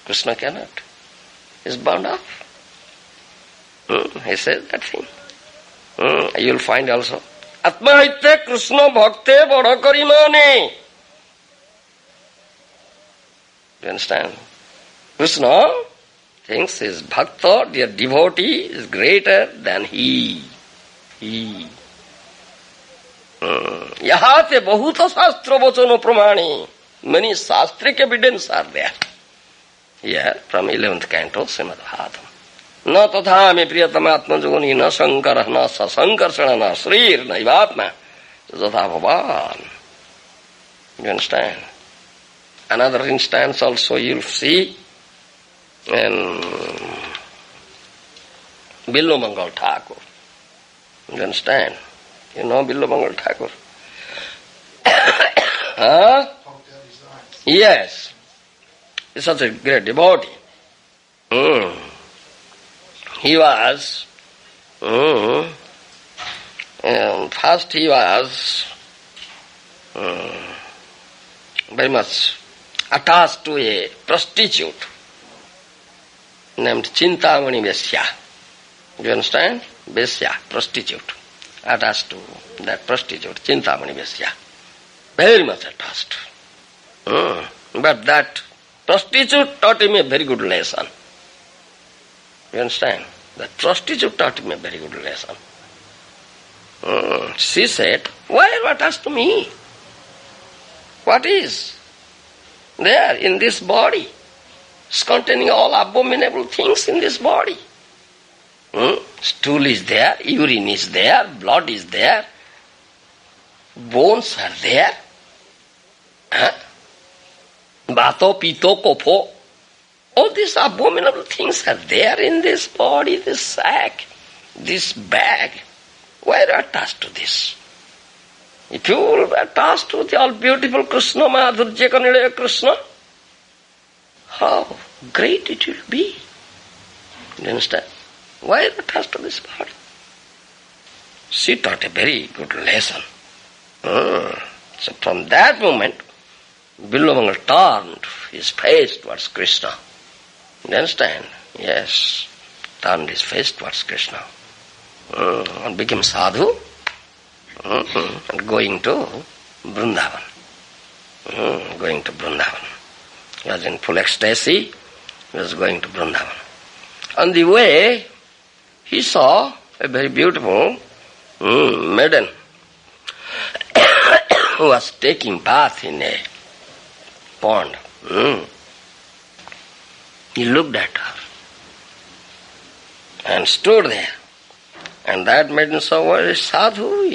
Kṛṣṇa cannot. He is bound up. He says that thing. You will find also. Atmahitya Kṛṣṇa bhakte bada karimane. You understand? Kṛṣṇa thinks his bhakta, their devotee, is greater than he. Yahate bahuta sastra vachano pramani. Many sastric evidence are there. Here, from 11th canto, Srimad Bhagavatam. Na tatha me priyatama jogoni na sankarah na sasankarsana na srir na ivatma tatha bhavan. You understand? Another instance also you will see in Billomangal Thakur. You understand? You know Billomangal Thakur? Huh? Yes. He's such a great devotee. He was, first he was very much attached to a prostitute named Chintamani Vesya. Do you understand? Vesya, prostitute. Attached to that prostitute, Chintamani Vesya. Very much attached. But that prostitute taught him a very good lesson. You understand? That prostitute taught him a very good lesson. She said, why are you attached to me? What is there in this body? It's containing all abominable things in this body. Stool is there, urine is there, blood is there, bones are there. Bato, pito, kopho. All these abominable things are there in this body, this sack, this bag. Why are you attached to this? If you will be attached to the all beautiful Kṛṣṇa, Madhurya Kanilaya Kṛṣṇa, how great it will be. You understand? Why are you attached to this body? She taught a very good lesson. So from that moment, Billomangal turned his face towards Kṛṣṇa. You understand? Yes. Turned his face towards Kṛṣṇa. And became sadhu. And going to Vrindavan. Going to Vrindavan. He was in full ecstasy. He was going to Vrindavan. On the way, he saw a very beautiful maiden who was taking bath in a pond. He looked at her and stood there. And that maiden saw, what is sadhu?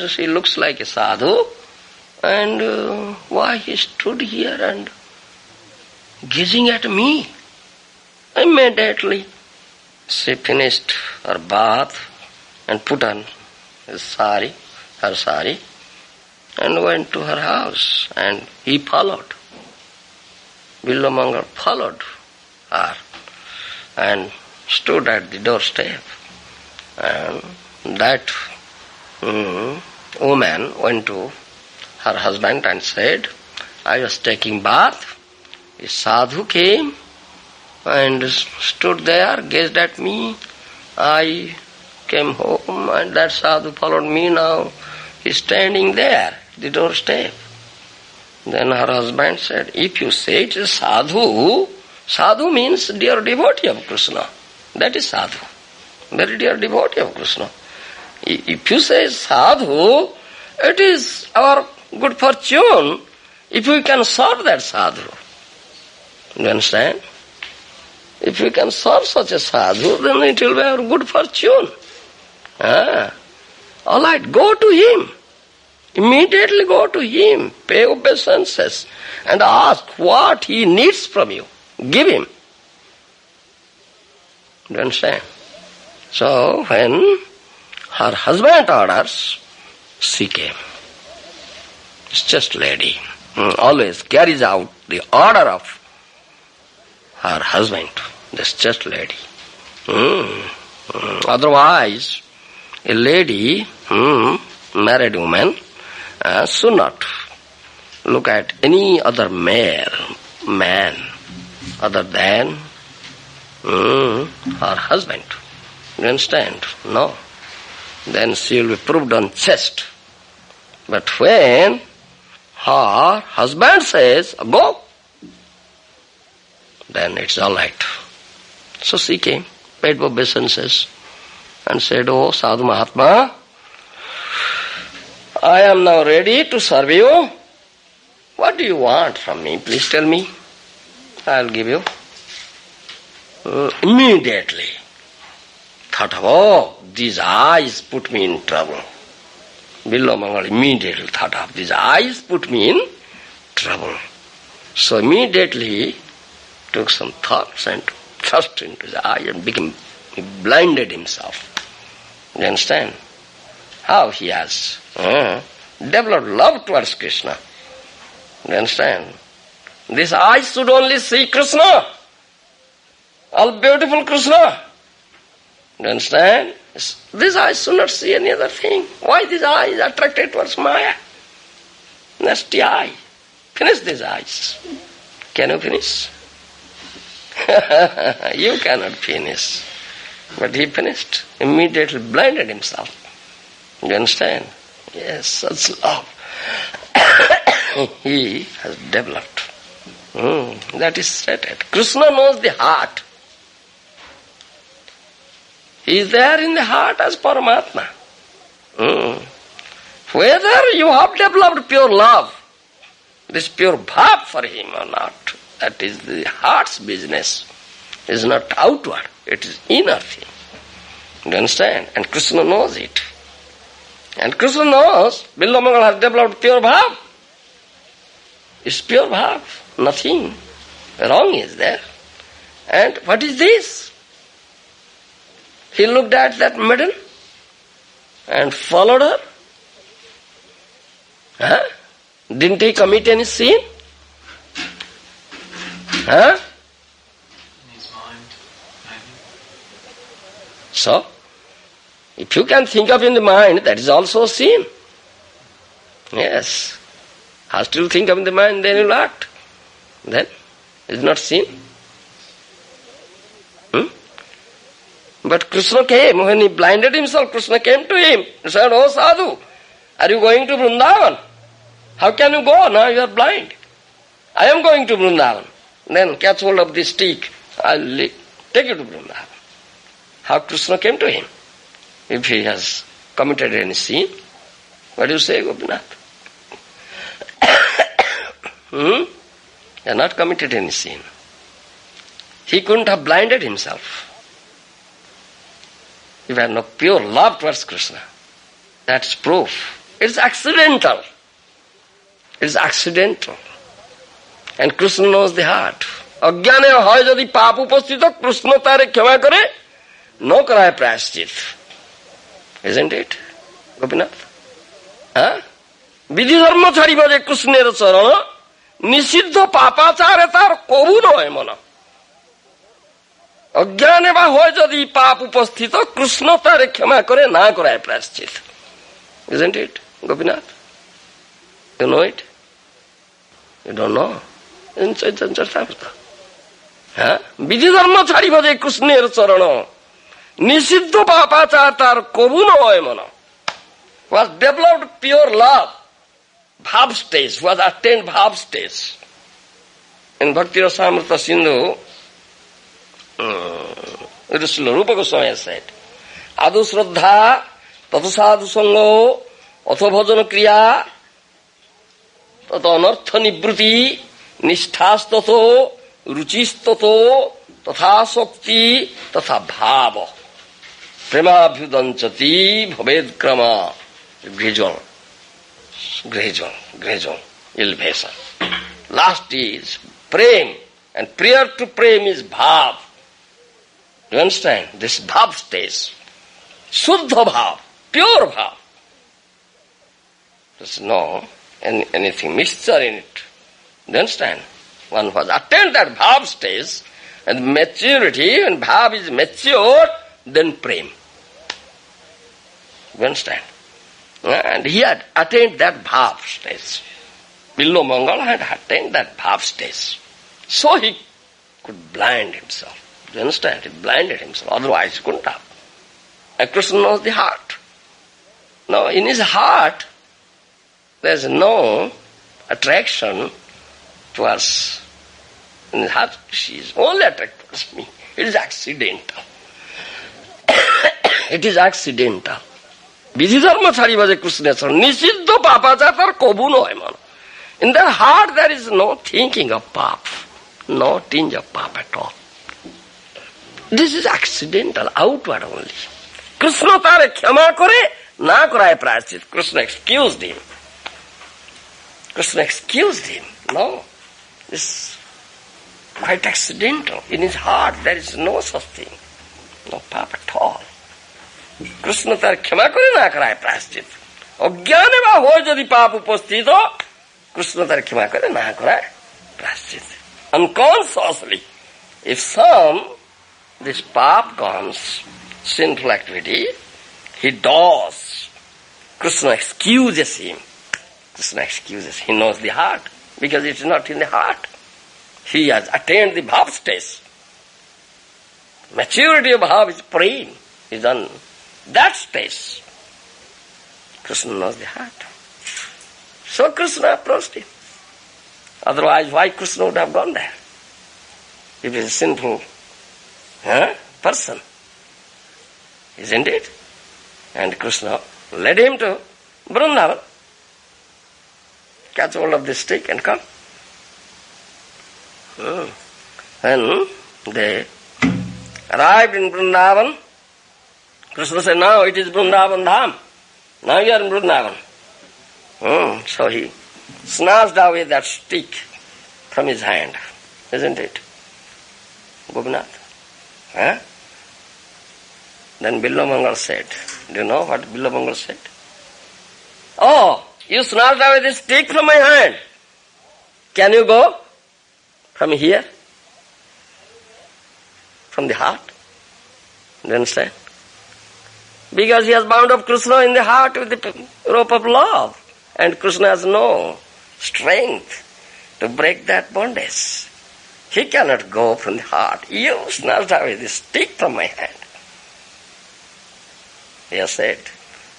She looks like a sadhu. And why he stood here and gazing at me? Immediately she finished her bath and put on her sari, and went to her house. And he followed. Billomangal followed her and stood at the doorstep. And that woman went to her husband and said, I was taking bath. A sadhu came and stood there, gazed at me. I came home and that sadhu followed me. Now he's standing there, the doorstep. Then her husband said, if you say it is sadhu, sadhu means dear devotee of Kṛṣṇa. That is sadhu. Very dear devotee of Kṛṣṇa. If you say sadhu, it is our good fortune if we can serve that sadhu. You understand? If we can serve such a sadhu, then it will be our good fortune. All right, go to him. Immediately go to him, pay obeisances, and ask what he needs from you. Give him. You understand? So, when her husband orders, she came. It's just lady. Always carries out the order of her husband. This just lady. Otherwise, a lady, married woman, should not look at any other man other than her husband. You understand? No. Then she will be proved unchaste. But when her husband says, go, then it's all right. So she came, paid obeisances, and said, oh, Sadhu Mahatma, I am now ready to serve you. What do you want from me? Please tell me. I will give you. Immediately thought of, oh, these eyes put me in trouble. Billamangal immediately thought of, these eyes put me in trouble. So immediately took some thoughts and thrust into the eye and he blinded himself. You understand? How he has developed love towards Krishna. You understand? This eye should only see Krishna. All beautiful Krishna. You understand? This eye should not see any other thing. Why this eye is attracted towards Maya? Nasty eye. Finish these eyes. Can you finish? You cannot finish. But he finished. Immediately blinded himself. You understand? Yes, such love he has developed. That is stated. Krishna knows the heart. He is there in the heart as Paramatma. Whether you have developed pure love, this pure bhav for him or not, that is the heart's business. It is not outward, it is inner thing. You understand? And Krishna knows it. And Krishna knows, Billamangal has developed pure bhav. It's pure bhav, nothing wrong is there. And what is this? He looked at that maiden and followed her. Didn't he commit any sin? In his mind, maybe. So, if you can think of in the mind, that is also sin. Yes. Has to think of in the mind, then you will act. Then, is not sin. But Krishna came, when he blinded himself, Krishna came to him and said, oh Sadhu, are you going to Vrindavan? How can you go? Now you are blind. I am going to Vrindavan. Then catch hold of this stick, I will take you to Vrindavan. How Krishna came to him. If he has committed any sin, what do you say, Gopinath? He has not committed any sin. He couldn't have blinded himself. If he had no pure love towards Krishna. That's proof. It's accidental. It's accidental. And Krishna knows the heart. Ajnane hoy jodi paap upasthito, Krishna tare khyama kare, no karaye prayaschit. Isn't it, Gopinath? Vidhi dharma chhadiba je Krishnera charana, nisiddha papachare tar kobu nohe mana. Ajnane ba hoy jodi paap upasthito, Krishna tare khyama kare, na karaye prayaschit. Isn't it, Gopinath? You know it? You don't know? In Chaitanya Charitamrita. Vidhi dharma chhadiba je Krishnera charana, nisiddha papachare tar kobu nohe mana. Was developed pure love, bhav stage, was attained bhav stage. In Bhakti Rasamrita Sindhu, Srila Rupa Goswami has said, Adu Shraddha, Tatu Sadhu Sango, Atho Bhajana Kriya, tata anartha nivruti nishthāstato rucistato tatha sakti tatha bhava premabhyudanchati bhavedkrama. Gradual elevation. Last is prem, and prior to prem is bhav. You understand? This bhav stage. Suddha bhav, pure bhav. There's no anything mixture in it. You understand? One was attain that bhav stage, and maturity, when bhav is mature, then prem. You understand? And he had attained that bhav stage. Billo Mangal had attained that bhav stage. So he could blind himself. You understand? He blinded himself. Otherwise he couldn't have. And Krishna knows the heart. Now in his heart, there is no attraction towards, in his heart she is only attracted towards me. It is accidental. It is accidental. Vidhi dharma chhariba je Krishna charan. Nisiddha papachatar kobu noy man. In their heart there is no thinking of pap. No tinge of pap at all. This is accidental, outward only. Krishna tare khyama kore, na koraye prayachit. Krishna excused him. Krishna excused him. No. This is quite accidental. In his heart there is no such thing. No pap at all. Krishna tar khyama kore na karaye prayachit. Ajnane ba hoy jodi pap upasthito, Krishna tar khyama kore na karaye prayachit. Unconsciously, if this pap comes, sinful activity, he does. Krishna excuses him. Krishna excuses. He knows the heart, because it is not in the heart. He has attained the bhav stage. Maturity of bhav is prem, is on that stage. Krishna knows the heart. So Krishna approached him. Otherwise, why Krishna would have gone there? If he is a sinful person, isn't it? And Krishna led him to Vrindavan. Catch hold of the stick and come. When they arrived in Vrindavan, Krishna said, now it is Vrindavan Dham. Now you are in Vrindavan. So he snatched away that stick from his hand, isn't it? Govinda. Then Billamangal said, do you know what Billamangal said? Oh, you snatched away the stick from my hand. Can you go from here? From the heart? Do you understand? Because he has bound up Krishna in the heart with the rope of love. And Krishna has no strength to break that bondage. He cannot go from the heart. You snatched away the stick from my hand. He has said.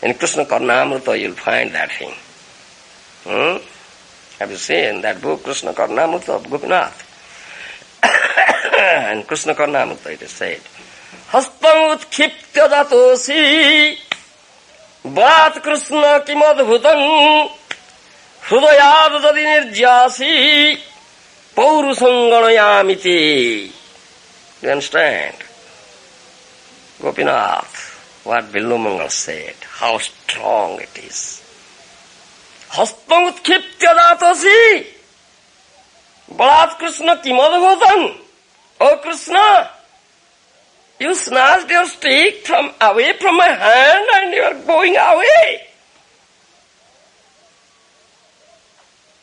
In Krishna Karnamrita you will find that thing. Have you seen that book, Krishna Karnamrita of Gopinath? In Krishna Karnamrita it is said, Hastam utkiptya jatosi Bhat Krishna kimadbhutam Hrudayad jadi nirjasi Paurusanganayamiti. You understand? Gopinath, what Billamangal said, how strong it is. Hastam utkiptya jatosi Bhat Krishna kimadbhutam. Oh Krishna, you snatched your stick away from my hand and you are going away.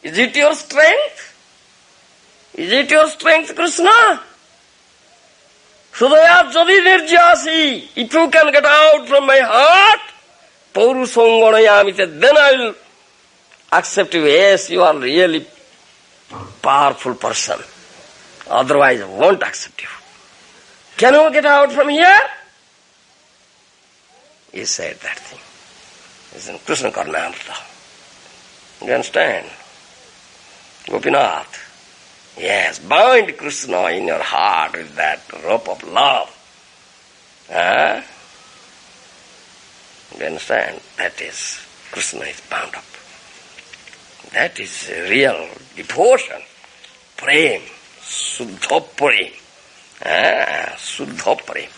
Is it your strength? Is it your strength, Krishna? Sudaya jadi nirjasi. If you can get out from my heart, paurusanganayamite, then I will accept you. Yes, you are really powerful person. Otherwise, I won't accept you. Can you get out from here? He said that thing. It's in Krishna Karnamrita. You understand? Gopinath. Yes, bind Krishna in your heart with that rope of love. You understand? That is, Krishna is bound up. That is real devotion. Prem. Suddha prem. Suddha prem.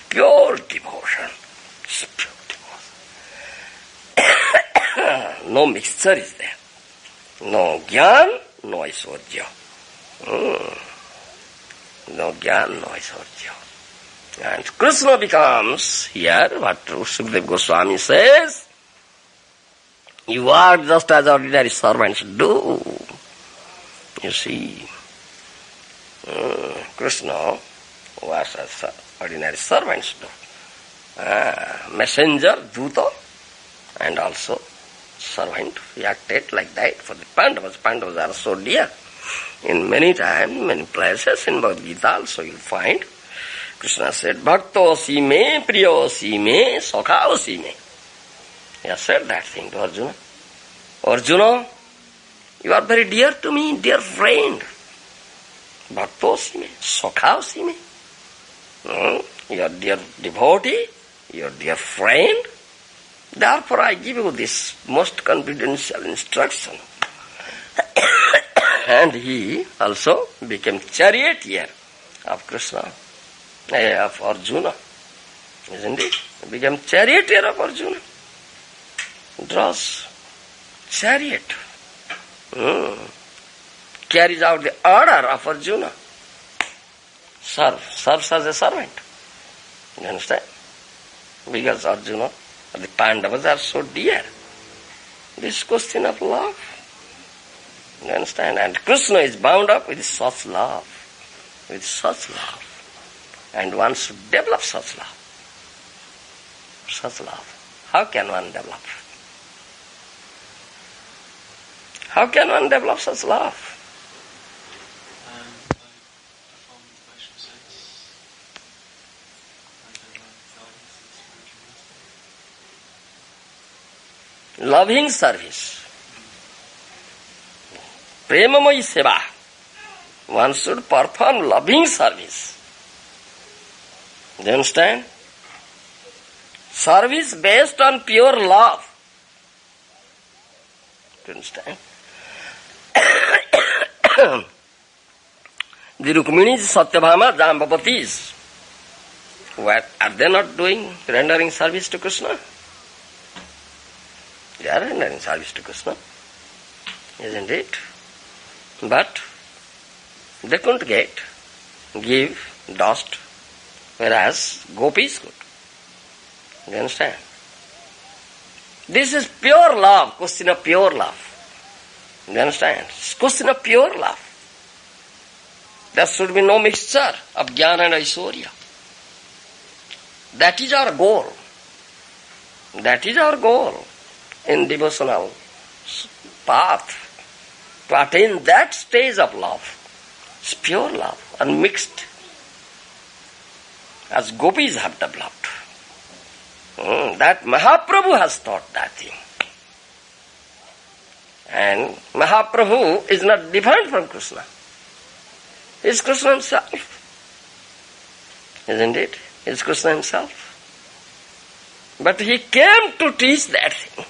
Pure devotion. It's pure devotion. No mixture is there. No jnāna, no aiśvarya. No jnāna, no aiśvarya. And Kṛṣṇa becomes here, what Sukadeva Goswami says, you are just as ordinary servants do. You see, Kṛṣṇa was as ordinary servants do. Messenger, Dūta, and also servant. He acted like that for the Pāṇḍavas. Pāṇḍavas are so dear. In many times, many places, in Bhagavad Gita also you'll find, Kṛṣṇa said, Bhaktosi me, priyosi me, sakhaosi me. He has said that thing to Arjuna. Arjuna, you are very dear to me, dear friend. Bhaktosi me, sakhaosi me. You are dear devotee, your dear friend. Therefore I give you this most confidential instruction. And he also became charioteer of Kṛṣṇa, of Arjuna. Isn't it? He became charioteer of Arjuna. Draws chariot. Carries out the order of Arjuna. Serves as a servant. You understand? Because Arjuna, the Pāṇḍavas are so dear. This question of love. You understand? And Kṛṣṇa is bound up with such love. With such love. And one should develop such love. Such love. How can one develop? How can one develop such love? Loving service. Premamayi seva. One should perform loving service. Do you understand? Service based on pure love. Do you understand? The Rukmiṇī, Satyabhama, devotees, what are they not doing? Rendering service to Kṛṣṇa? They are rendering service to Kṛṣṇa, isn't it? But they couldn't give dust, whereas gopīs could. You understand? This is pure love, question of pure love. You understand? It's question of pure love. There should be no mixture of jñāna and aiśvarya. That is our goal. That is our goal in devotional path. To attain that stage of love. It's pure love, unmixed. As gopīs have developed. That Mahaprabhu has taught that thing. And Mahaprabhu is not different from Kṛṣṇa. He is Kṛṣṇa himself. Isn't it? He is Kṛṣṇa himself. But he came to teach that thing.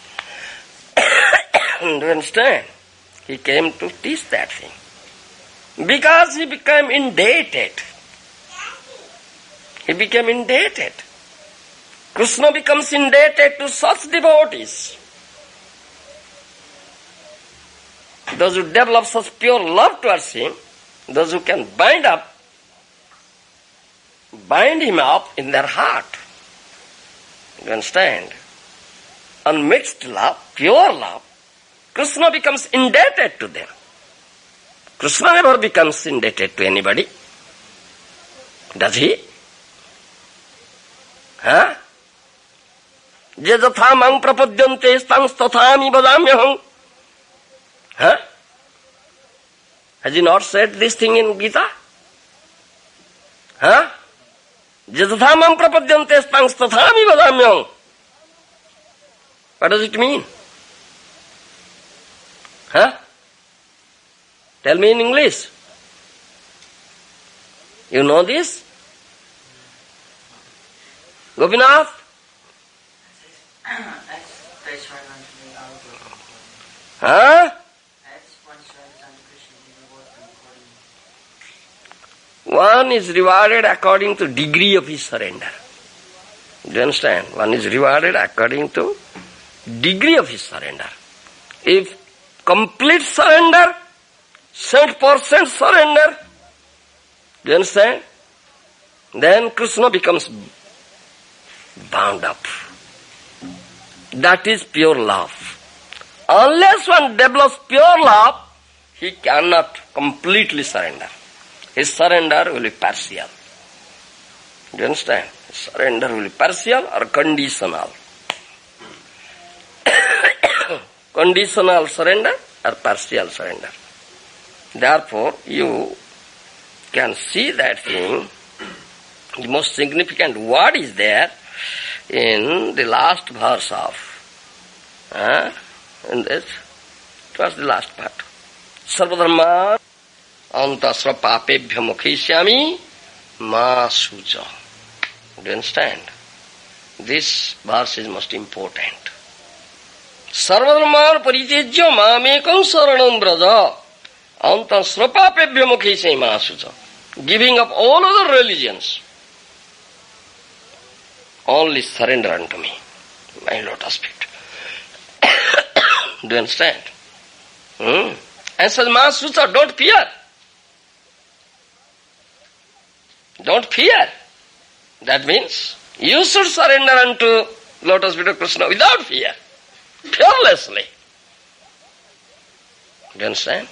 Do you understand? He came to teach that thing. Because he became indebted. He became indebted. Kṛṣṇa becomes indebted to such devotees. Those who develop such pure love towards him, those who can bind him up in their heart. You understand? Unmixed love, pure love, Kṛṣṇa becomes indebted to them. Kṛṣṇa never becomes indebted to anybody. Does he? Huh? Je jatha maṁ prapadyante stang stathami vadamyaham. Huh? Has he not said this thing in Gita? Huh? Je jatha maṁ prapadyante stang stathami vadamyaham. What does it mean? Huh? Tell me in English. You know this? Gopinath? Huh? One is rewarded according to degree of his surrender. Do you understand? One is rewarded according to degree of his surrender. If complete surrender, 100% surrender, do you understand? Then Krishna becomes bound up. That is pure love. Unless one develops pure love, he cannot completely surrender. His surrender will be partial. Do you understand? His surrender will be partial or conditional. Conditional surrender or partial surrender. Therefore, you can see that thing. The most significant word is there in the last verse of, in this, it was the last part. Sarvadharma antasra papebhya mukhishyami ma suja. Do you understand? This verse is most important. Sarvadharma paritejya mamekam saranam braja antasra papebhya mukhishyami ma suja. Giving up all other religions, only surrender unto me, my lotus feet. Do you understand? And says, Mahasutra, don't fear. Don't fear. That means you should surrender unto lotus feet of Krishna without fear, fearlessly. Do you understand?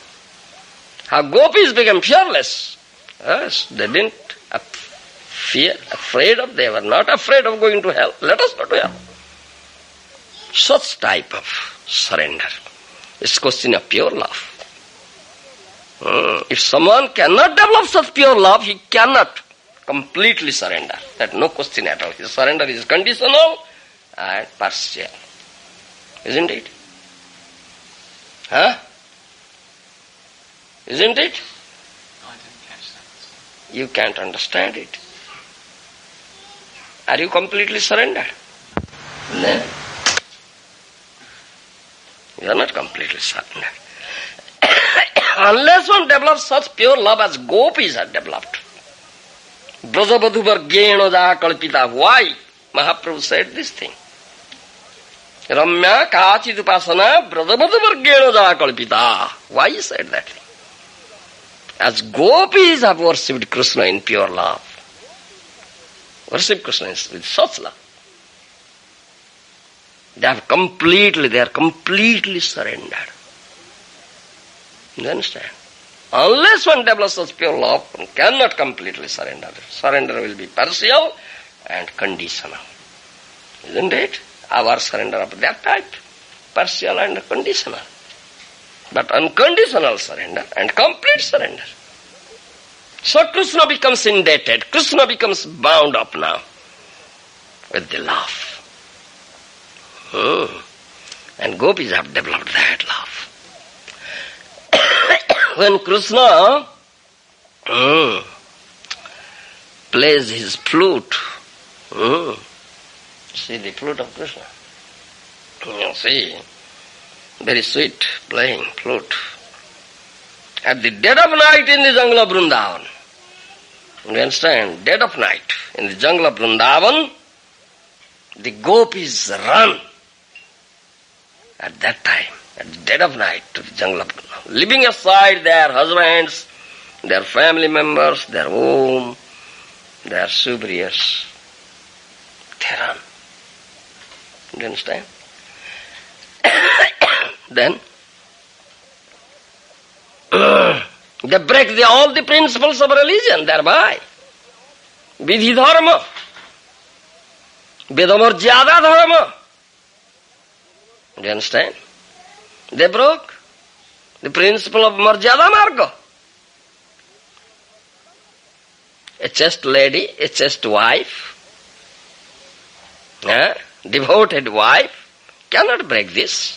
How gopis became fearless. Yes, they didn't afraid of, they were not afraid of going to hell. Let us go to hell. Such type of surrender is question of pure love. If someone cannot develop such pure love, he cannot completely surrender. That no question at all. His surrender is conditional and partial. Isn't it? Huh? Isn't it? No, I didn't catch that. You can't understand it. Are you completely surrendered? No. You are not completely surrendered. Unless one develops such pure love as gopis are developed. Brajavadhu vargena kalpita. Why? Mahaprabhu said this thing. Ramya kachid upasana brajavadhu vargena kalpita. Why he said that thing? As gopis have worshipped Krishna in pure love. Worship Krishna with such love. They are completely surrendered. You understand? Unless one develops such pure love, one cannot completely surrender. Surrender will be partial and conditional. Isn't it? Our surrender of that type, partial and conditional. But unconditional surrender and complete surrender. So Krishna becomes indebted. Krishna becomes bound up now with the love. And gopis have developed that love. When Krishna plays his flute, see the flute of Krishna. See, very sweet playing flute. At the dead of night in the jungle of Vrindavan, you understand, dead of night in the jungle of Vrindavan, the gopis run at that time, at the dead of night, to the jungle of Vrindavan, leaving aside their husbands, their family members, their home, their superiors. They run. You understand? Then they break all the principles of religion thereby. Vidhi dharma, Vedamarjada dharma. Do you understand? They broke the principle of Marjada Marga. A chaste lady, a chaste wife, devoted wife, cannot break this.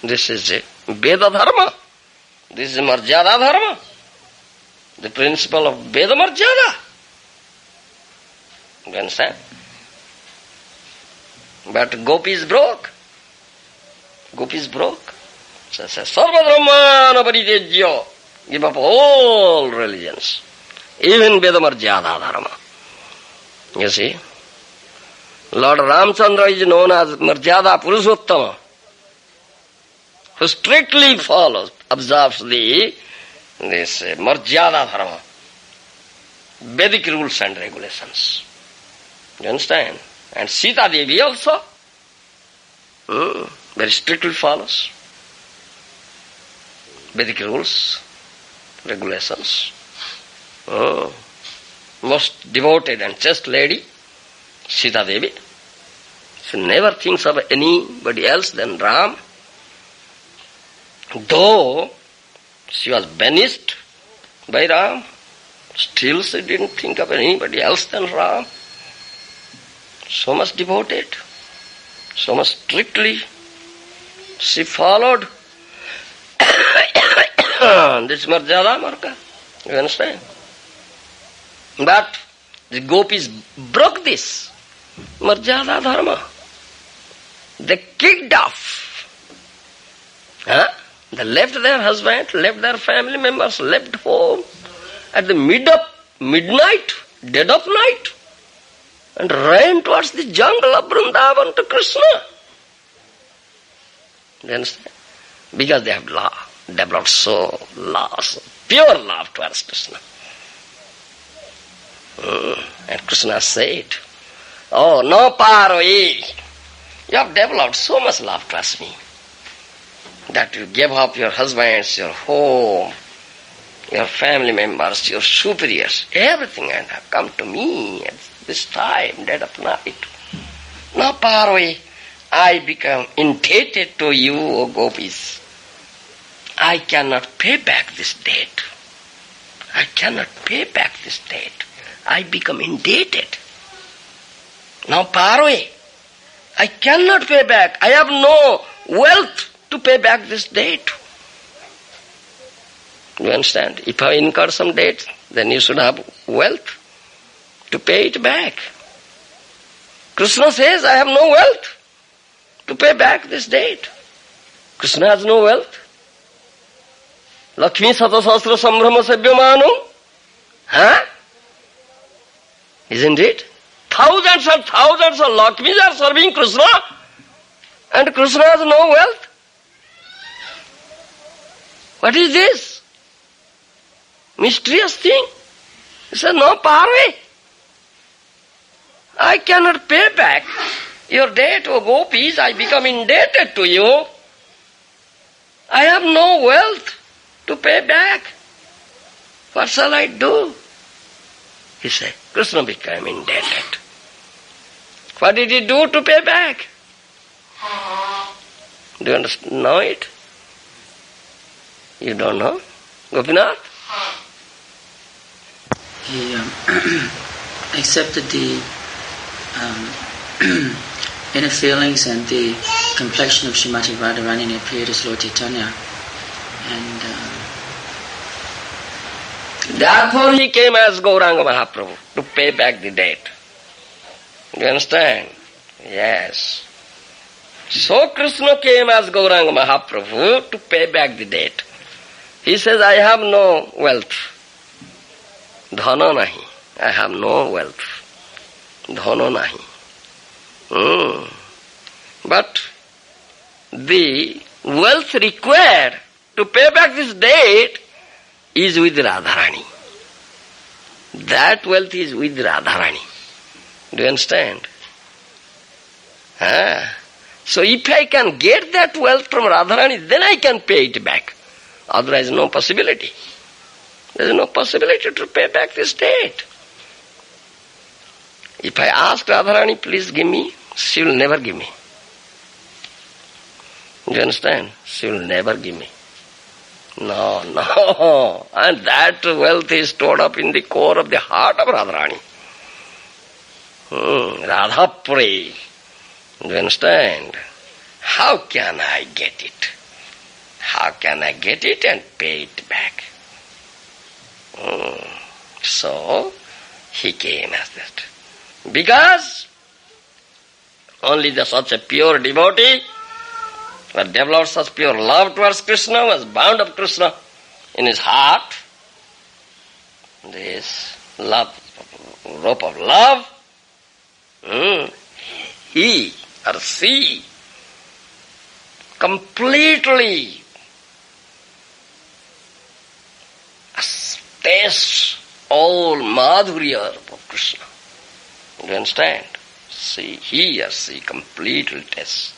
This is a Veda dharma. This is Marjada dharma. The principle of Veda Marjada. You understand? But gopis broke. Gopis broke. So says, Sarvadharmana paritejya give up all religions, even Veda Marjada Dharma. You see, Lord Ramchandra is known as Marjada Purushottama, who strictly observes this Marjada Dharma, Vedic rules and regulations. You understand? And Sita Devi also very strictly follows Vedic rules, regulations. Most devoted and chaste lady, Sita Devi. She never thinks of anybody else than Ram. Though she was banished by Ram, still she didn't think of anybody else than Ram. So much devoted, so much strictly she followed this Marjada Marga. You understand? But the gopis broke this Marjada Dharma. They kicked off. They left their husband, left their family members, left home at the midnight, dead of night, and ran towards the jungle of Vrindavan to Kṛṣṇa. You understand? Because they have developed so pure love towards Kṛṣṇa. And Kṛṣṇa said, "Oh, no Parvati, you have developed so much love towards me that you gave up your husbands, your home, your family members, your superiors, everything, and have come to me at this time, dead of night. Now, Parvati, I become indebted to you, O gopis. I cannot pay back this debt. I cannot pay back this debt. I become indebted. Now, Parvati, I cannot pay back. I have no wealth to pay back this debt." You understand? If I incur some debt, then you should have wealth to pay it back. Kṛṣṇa says, "I have no wealth to pay back this debt." Kṛṣṇa has no wealth. Lakshmi satasasra sambrahma savyamanu. Isn't it? Thousands and thousands of Lakshmis are serving Kṛṣṇa, and Kṛṣṇa has no wealth. What is this? Mysterious thing. He said, "No, Parvati, I cannot pay back your debt, O gopis. I become indebted to you. I have no wealth to pay back. What shall I do?" He said, Kṛṣṇa became indebted. What did he do to pay back? Do you know it? You don't know? Gopinath? He accepted the inner feelings and the complexion of Srimati Radharani, and he appeared as Lord Chaitanya. And therefore he came as Gauranga Mahaprabhu to pay back the debt. Do you understand? Yes. So Kṛṣṇa came as Gauranga Mahaprabhu to pay back the debt. He says, "I have no wealth. Dhana nahi. I have no wealth. Dhana nahi." But the wealth required to pay back this debt is with Radharani. That wealth is with Radharani. Do you understand? So if I can get that wealth from Radharani, then I can pay it back. Otherwise, no possibility. There is no possibility to pay back this debt. If I ask Radharani, "Please give me," she will never give me. Do you understand? She will never give me. No. And that wealth is stored up in the core of the heart of Radharani. Radhapuri. Do you understand? How can I get it? How can I get it and pay it back? So, he came as that. Because only such a pure devotee who developed such pure love towards Kṛṣṇa was bound of Kṛṣṇa, in his heart, this love, rope of love, he or she completely tastes all madhurya of Krishna. Do you understand? See, he or she completely tastes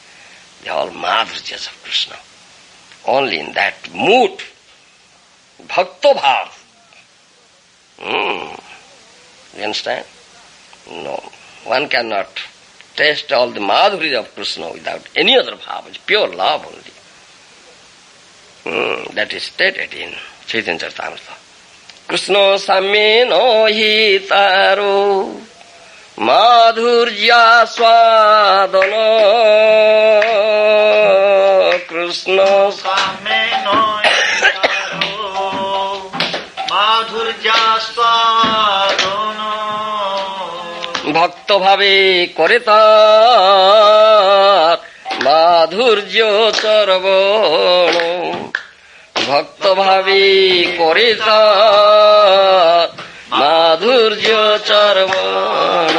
the all madhuryas of Krishna. Only in that mood, bhakto bhav. You understand? No, one cannot taste all the madhurya of Krishna without any other bhav. It's pure love only. That is stated in Chaitanya Charitamrita. Krishna samme no hi taro madhurya swadana. Krishna samme no hi taro madhurya swadana. ভক্ত ভাবে করে তার মাধুর্য চরবণ, ভক্ত ভাবে করে তার মাধুর্য চরবণ।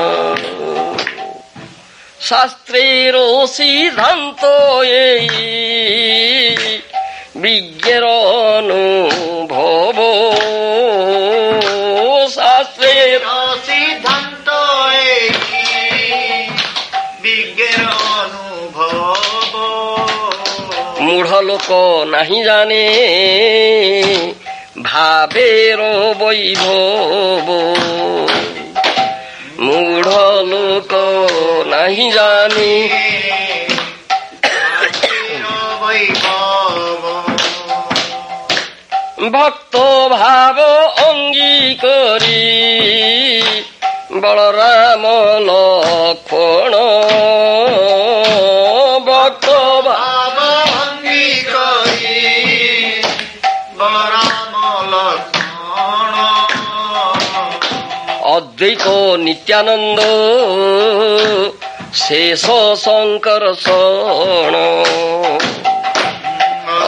শাস্ত্রের সিদ্ধান্ত এই বিজ্ঞের অনুভব, শাস্ত্রের সিদ্ধান্ত বিজ্ঞের অনুভব। মূঢ় লোক নাহি জানে ভাবের বৈভব, মূঢ় লোক নাহি জানে ভক্ত ভাব অঙ্গীকরি বলরাম লক্ষ্মণ, ভক্ত ভাব অঙ্গীকরি বলরাম লক্ষ্মণ। অদ্বৈত নিত্যানন্দ শেষ শঙ্কর শণ,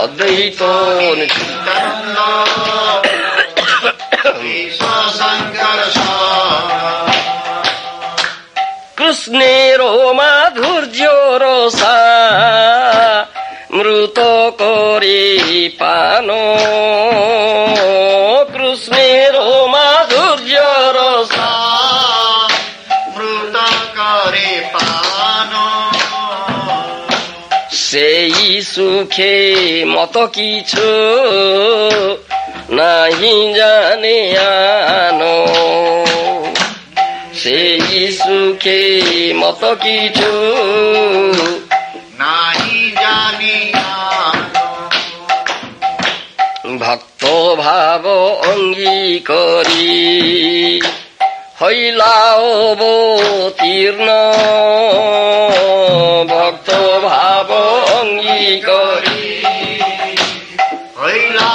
অদ্বৈত নিত্যানন্দ শেষ শঙ্কর শণ। কৃষ্ণের মাধুর্য রসা মৃত করে পান, কৃষ্ণের মাধুর্য রসা মৃত করে পান। সেই সুখে মত কিছু নাহি জানে আনো, সেই সুখে মত কিছু নাহি জানি ভক্ত ভাব অঙ্গীকরি হইলা অবতীর্ণ, ভক্ত ভাব অঙ্গীকরি হইলা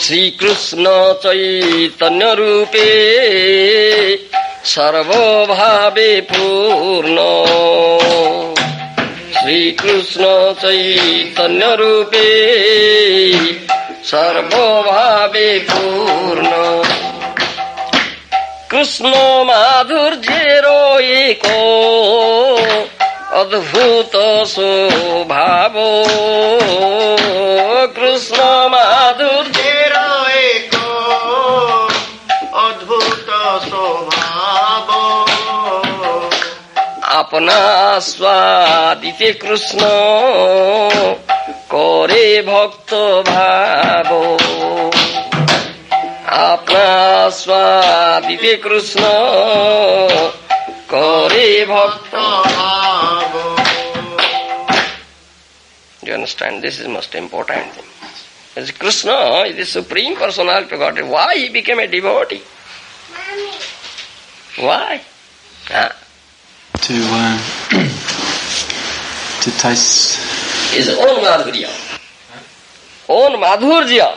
শ্রীকৃষ্ণ চৈতন্য রূপে সর্বভাবে পূর্ণ, শ্রীকৃষ্ণ চৈতন্য রূপে সর্বভাবে পূর্ণ। কৃষ্ণ মাধুর্যের এক অদ্ভুত স্বভাব, কৃষ্ণ মাধুর্যের এক অদ্ভুত স্বভাব। আপনা স্বাদিতে কৃষ্ণ করে ভক্ত ভাব, আপনা স্বাদিতে কৃষ্ণ করে ভক্ত ভাব। Do you understand? This is the most important thing. As Krishna is the Supreme Personality of Godhead. Why he became a devotee? Why? To taste his own madhurya. Own madhurya.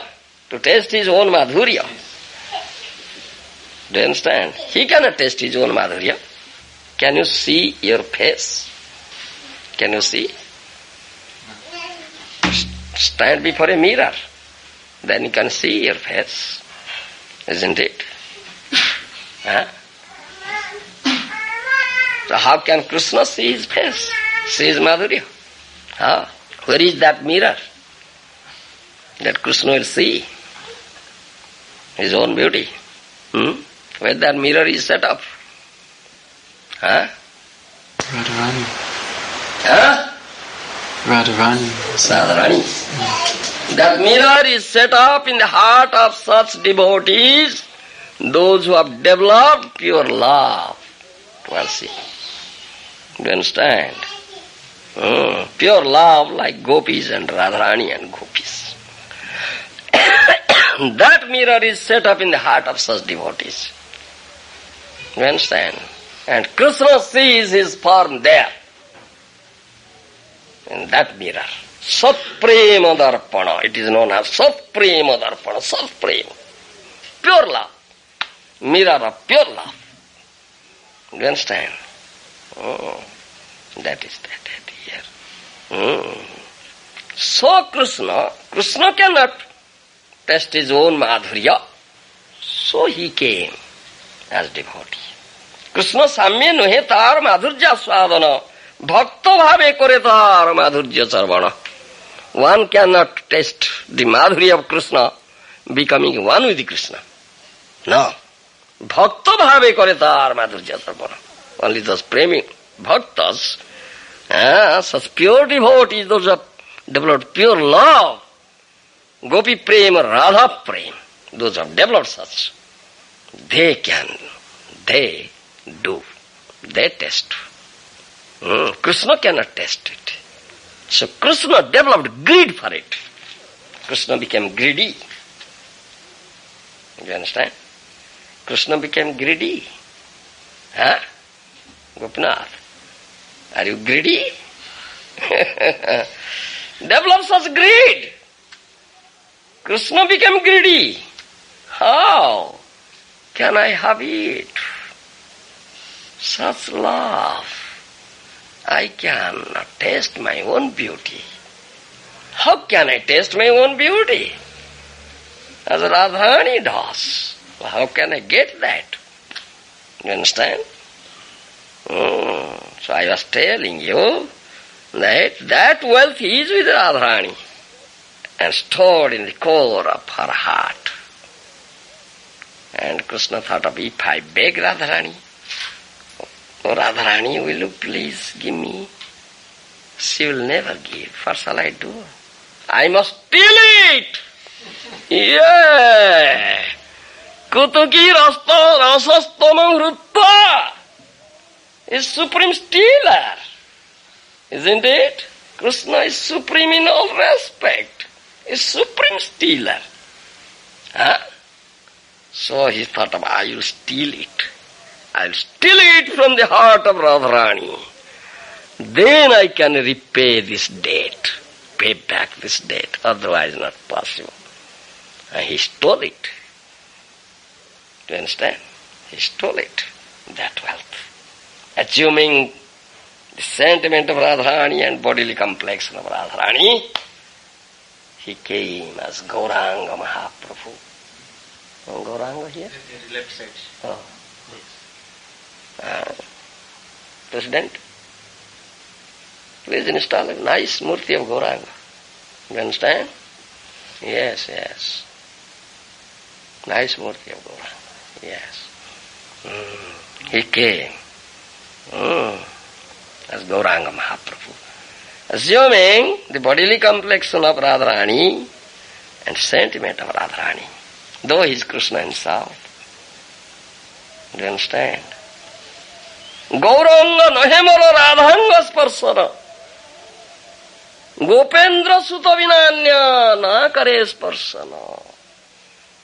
To taste his own madhurya. Do you understand? He cannot taste his own madhurya. Can you see your face? Can you see? Stand before a mirror. Then you can see your face. Isn't it? Huh? So how can Krishna see his face? See his madhurya? Huh? Where is that mirror that Krishna will see his own beauty? Where that mirror is set up? Huh? Radharani. Huh? Radharani. Radharani. That mirror is set up in the heart of such devotees, those who have developed pure love. Well, see. Do you understand? Pure love like gopīs and Radharani and gopīs. That mirror is set up in the heart of such devotees. Do you understand? And Krishna sees his form there. In that mirror. Saprema darpana. It is known as Saprema darpana. Saprema. Pure love. Mirror of pure love. Do you understand? That is that here. So Krishna cannot test his own madhurya. So he came as devotee. Krishna samye nuhe tar madhurya swadana. Bhakta bhave kore tar madhurya sarvana. One cannot test the madhurya of Krishna becoming one with Krishna. No. Bhakta bhave kore tar madhurya sarvana. Only those premi bhaktas, such pure devotees, those have developed pure love, gopi prema, radha prema, those have developed such, they do, they test. Krishna cannot test it. So Krishna developed greed for it. Krishna became greedy. Do you understand? Krishna became greedy. Huh? Gopinath, are you greedy? Develop such greed. Krishna became greedy. How can I have it? Such love. I cannot taste my own beauty. How can I taste my own beauty? As Radharani does. How can I get that? You understand? So I was telling you that wealth is with Radharani and stored in the core of her heart. And Krishna thought of, if I beg Radharani, oh Radharani, will you please give me? She will never give. What shall I do? I must steal it! Yeah! Kutuki rasastomam hrutta is supreme stealer. Isn't it? Krishna is supreme in all respect. Is supreme stealer. Huh? So he thought of, I will steal it. I will steal it from the heart of Radharani. Then I can repay this debt. Pay back this debt. Otherwise not possible. And he stole it. Do you understand? He stole it. That wealth. Assuming the sentiment of Radharani and bodily complexion of Radharani, he came as Gauranga Mahaprabhu. Oh, Gauranga here? The left side. Oh. President, please install a nice murti of Gauranga. You understand? Yes, yes. Nice murti of Gauranga. Yes. He came as Gauranga Mahaprabhu, assuming the bodily complexion of Radharani and sentiment of Radharani, though he is Krishna himself. Do you understand? Gauranga nahemara radhanga sparsara Gopendra sutta vinanya na kare sparsana.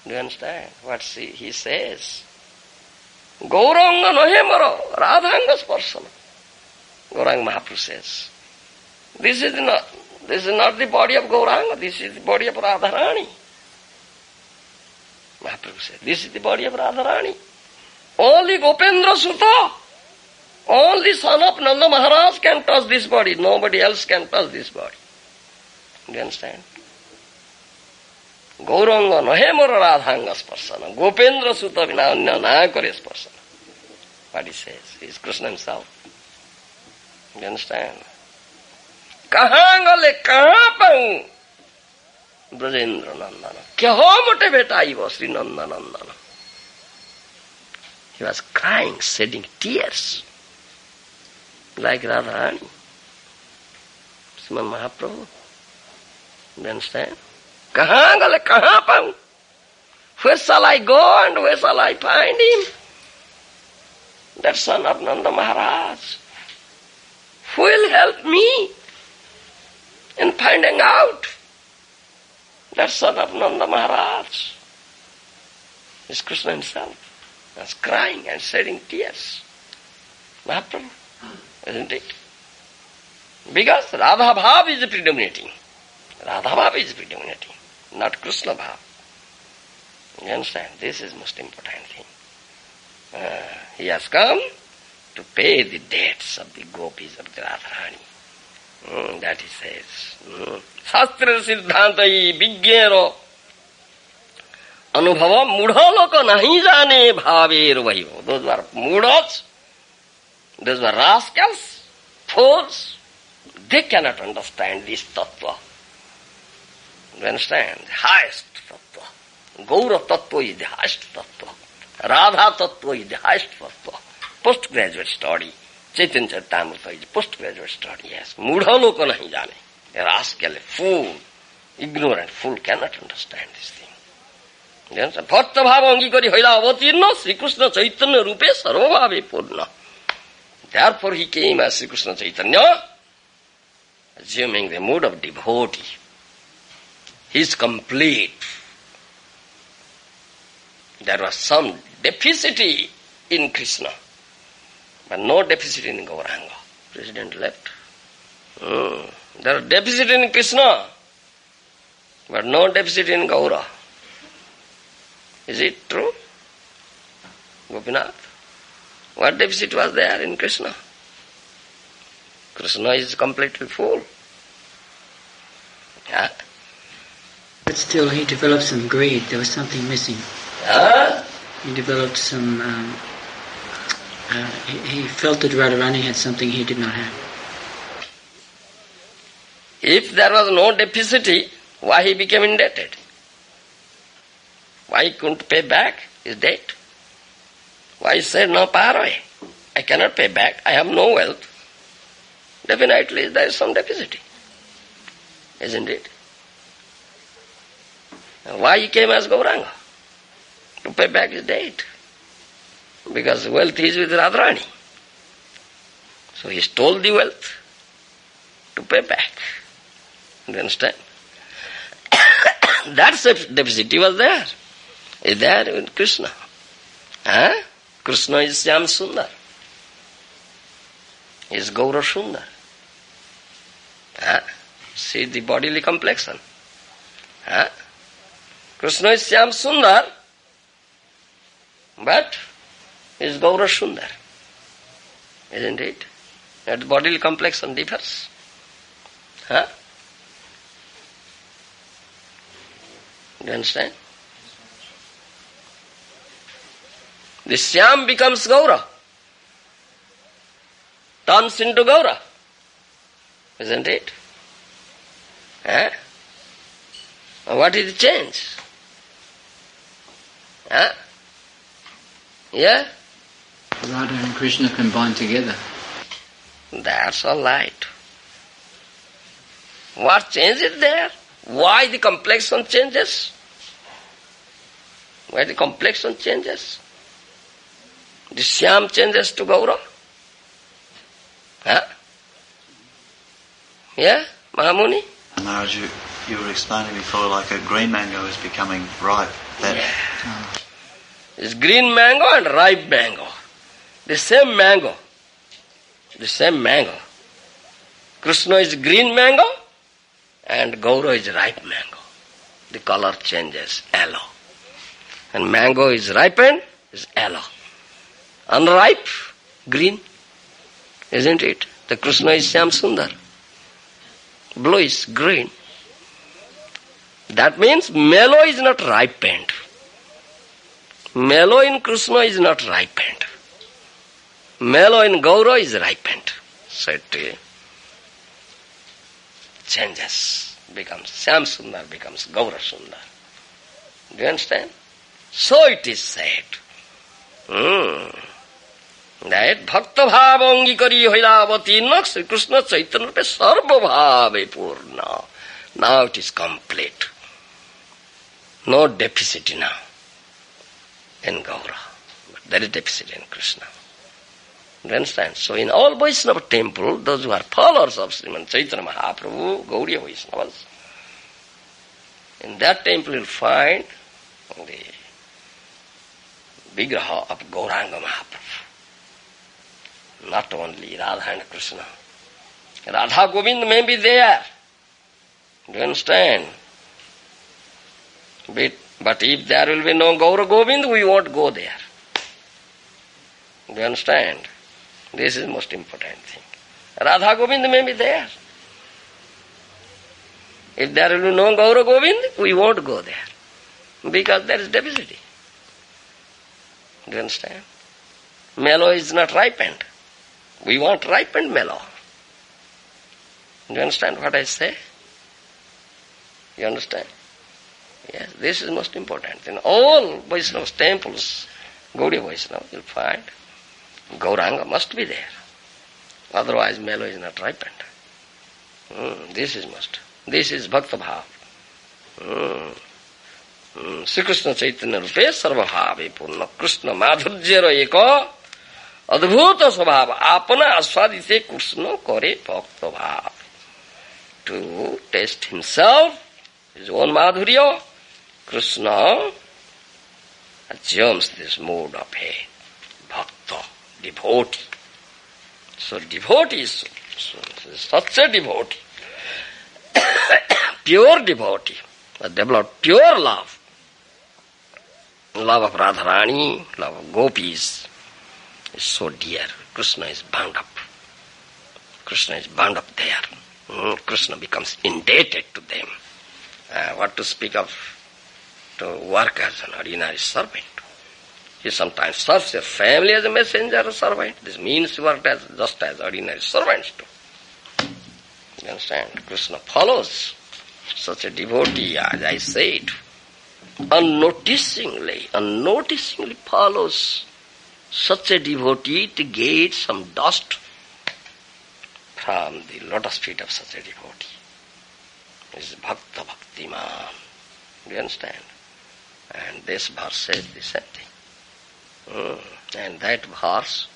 Do you understand what he says? Gauranga nahemara radhanga sparsana. Gauranga Mahaprabhu says, this is not the body of Gauranga, this is the body of Radharani. Mahaprabhu said, this is the body of Radharani. Only Gopendra Sutta, only son of Nanda Maharaj can touch this body. Nobody else can touch this body. Do you understand? Gauranga nahe mor radhanga sparsana. Gopendra suta vina anya na kare sparsana. What he says is Krishna himself. You understand? Kahan gale kahan paun Brajendra Nandana. Kyaho mote betaiva Sri Nanda Nandana. He was crying, shedding tears, like Radharani. Srimad Mahaprabhu. You understand? Kahan gale kahan paun? Where shall I go and where shall I find him? That son of Nanda Maharaj. Who will help me in finding out? That son of Nanda Maharaj is Krishna himself. He was crying and shedding tears. Mahaprabhu, isn't it? Because Radha Bhav is predominating. Radha Bhav is predominating, not Krishna Bhav. You understand? This is most important thing. He has come to pay the debts of the gopis of the Radharani. That he says. Shastra siddhantai vigyero anubhava mudha loka nahi jane bhaver vahivo. Those were mudhas, those were rascals, fools. They cannot understand this tattva. You understand? The highest tattva. Gour tattva is the highest tattva. Radha tattva is the highest tattva. Postgraduate study. Chaitanya Charitamrita is postgraduate study. Yes. Mudha loka nahi jane. A rascal, a fool, ignorant fool cannot understand this thing. You understand? Bhakta bhava angikari hoila avatirna Sri Krishna Chaitanya rupe sarvabhave purna. Therefore he came as Sri Krishna Chaitanya, assuming the mood of devotee. He is complete. There was some deficit in Krishna, but no deficit in Gauranga. President left. There is deficit in Krishna, but no deficit in Gaura. Is it true? Gopinath? What deficit was there in Krishna? Krishna is completely full. Yeah. But still he developed some greed. There was something missing. Yeah. He developed some... he felt that Radharani had something he did not have. If there was no deficit, why he became indebted? Why he couldn't pay back his debt? Why he said, no paravai, I cannot pay back, I have no wealth. Definitely there is some deficit. Isn't it? Why he came as Gauranga? To pay back his debt. Because wealth is with Radharani. So he stole the wealth to pay back. You understand? That deficit was there. Is there in Krishna. Krishna is Syam Sundar. He is Gaura Sundar. See the bodily complexion. Krishna is Syam Sundar, but he is Gaura Sundar. Isn't it? That bodily complexion differs. You understand? The Syam becomes Gaura, turns into Gaura. Isn't it? What is the change? Yeah? Radha and Krishna combined together. That's all right. What change is there? Why the complexion changes? Why the complexion changes? The Syam changes to Gaura. Yeah, Mahamuni? Maharaj, you were explaining before like a green mango is becoming ripe. It's green mango and ripe mango. The same mango. The same mango. Krishna is green mango and Gaura is ripe mango. The color changes, yellow. And mango is ripened, is yellow. Unripe, green. Isn't it? The Krishna is Syam Sundar. Blue is green. That means mellow is not ripened. Mellow in Kṛṣṇa is not ripened. Mellow in Gour is ripened. So it changes, becomes Syam Sundar, becomes Gour Sundar. Do you understand? So it is said. That Bhakta Bhava Angikari Hailavati Naksa Krishna Chaitanya Sarva Bhave Purna. Now it is complete. No deficit now in Gaura. But there is deficit in Krishna. Do you understand? So in all Vaishnava temple, those who are followers of Srimad Chaitanya Mahaprabhu, Gaudiya Vaishnavas, in that temple you will find the Vigraha of Gauranga Mahaprabhu. Not only Radha and Krishna. Radha Govinda may be there. Do you understand? But if there will be no Gaura Govinda, we won't go there. Do you understand? This is the most important thing. Radha Govinda may be there. If there will be no Gaura Govinda, we won't go there. Because there is deficit. Do you understand? Mellow is not ripened. We want ripened mellow. Do you understand what I say? You understand? Yes, this is most important. In all Vaishnava temples, Gaudiya Vaishnava, you'll find Gauranga must be there. Otherwise mellow is not ripened. This is must. This is Bhakta Bhava. Sri Krishna Chaitanya Rupe Sarva Bhave Purna Krishna Madhurjera Eka Adbhuta Svabhava Apana Aswadite Krishna Kore Bhakta Bhava. To taste himself, his own Madhurya, Krishna assumes this mode of a Bhakta, devotee. So devotee is such a devotee, pure devotee, developed pure love. Love of Radharani, love of gopīs is so dear. Krishna is bound up. Krishna is bound up there. Krishna becomes indebted to them. What to speak of to work as an ordinary servant. He sometimes serves a family as a messenger or servant. This means he worked as just as ordinary servants do. You understand? Krishna follows such a devotee, as I said, unnoticingly follows such a devotee to get some dust from the lotus feet of such a devotee. This is Bhakta Bhaktiman. Do you understand? And this verse says the same thing. And that verse,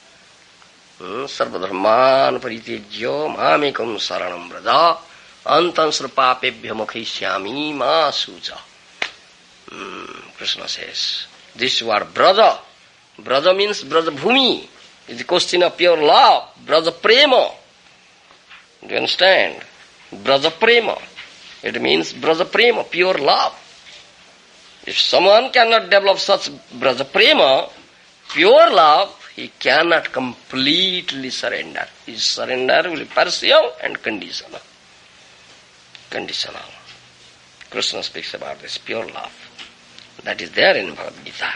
Sarvadharman paritejyo mamekam saranam braja antam srapapebhya mukhishyami ma suja. Krishna says, this word braja. Braja means braja bhumi. It's a question of pure love. Braja prema. Do you understand? Braja prema. It means braja prema, pure love. If someone cannot develop such braja prema, pure love, he cannot completely surrender. His surrender will be partial and conditional. Conditional. Krishna speaks about this pure love. That is there in Bhagavad Gita.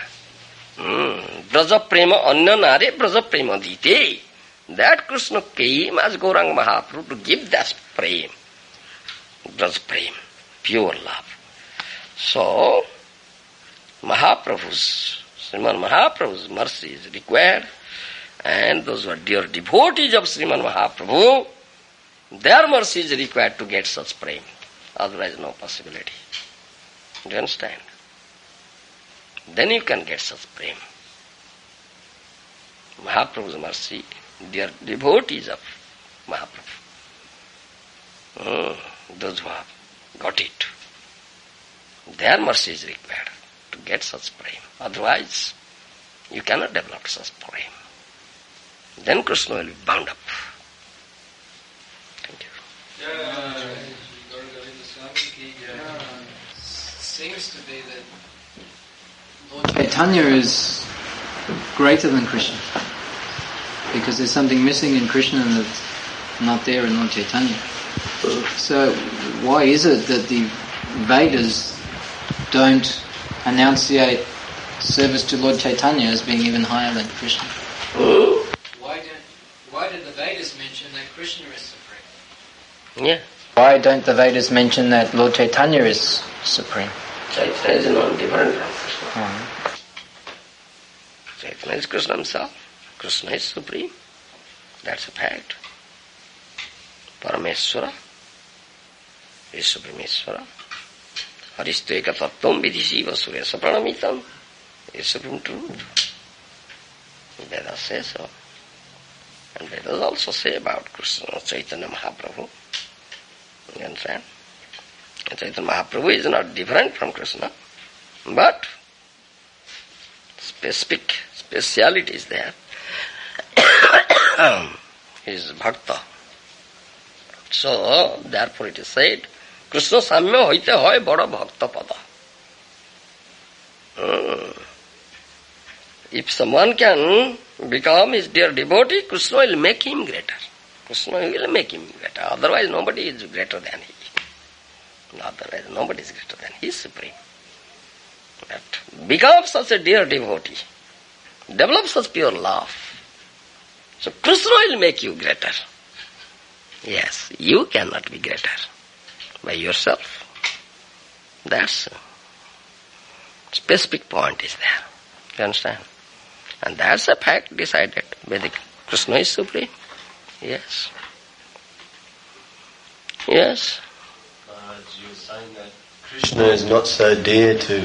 Braja prema annanare braja prema dite. That Krishna came as Gauranga Mahaprabhu to give that prema. Braja prema, pure love. So, Srimad Mahaprabhu's mercy is required, and those who are dear devotees of Srimad Mahaprabhu, their mercy is required to get such prema. Otherwise no possibility. Do you understand? Then you can get such prema. Mahaprabhu's mercy, dear devotees of Mahaprabhu, those who have got it, their mercy is required to get such prema. Otherwise, you cannot develop such prema. Then Krishna will be bound up. Thank you. Seems to be that Lord Chaitanya is greater than Krishna, because there's something missing in Krishna that's not there in Lord Chaitanya. So why is it that the Vedas don't enunciate service to Lord Chaitanya as being even higher than Krishna. Why did the Vedas mention that Krishna is supreme? Yeah. Why don't the Vedas mention that Lord Chaitanya is supreme? Chaitanya is not different from Krishna. Chaitanya is Krishna himself. Krishna is supreme. That's a fact. Parameswara is supreme Īśvara. Haristeka tattvam vidhisiva suresa pranamitam is supreme truth. Vedas say so. And Vedas also say about Krishna, Chaitanya Mahaprabhu. You understand? Chaitanya Mahaprabhu is not different from Krishna, but speciality is there. He is Bhakta. So, therefore it is said, Krishna samya hoite hoy bada bhakta pada. If someone can become his dear devotee, Krishna will make him greater. Krishna will make him greater. Otherwise nobody is greater than he. Otherwise nobody is greater than he. He is supreme. But become such a dear devotee. Develop such pure love. So Krishna will make you greater. Yes, you cannot be greater by yourself. That's specific point is there. You understand? And that's a fact decided. Vedic Krishna is supreme. Yes. Yes. You were saying that Krishna is not so dear to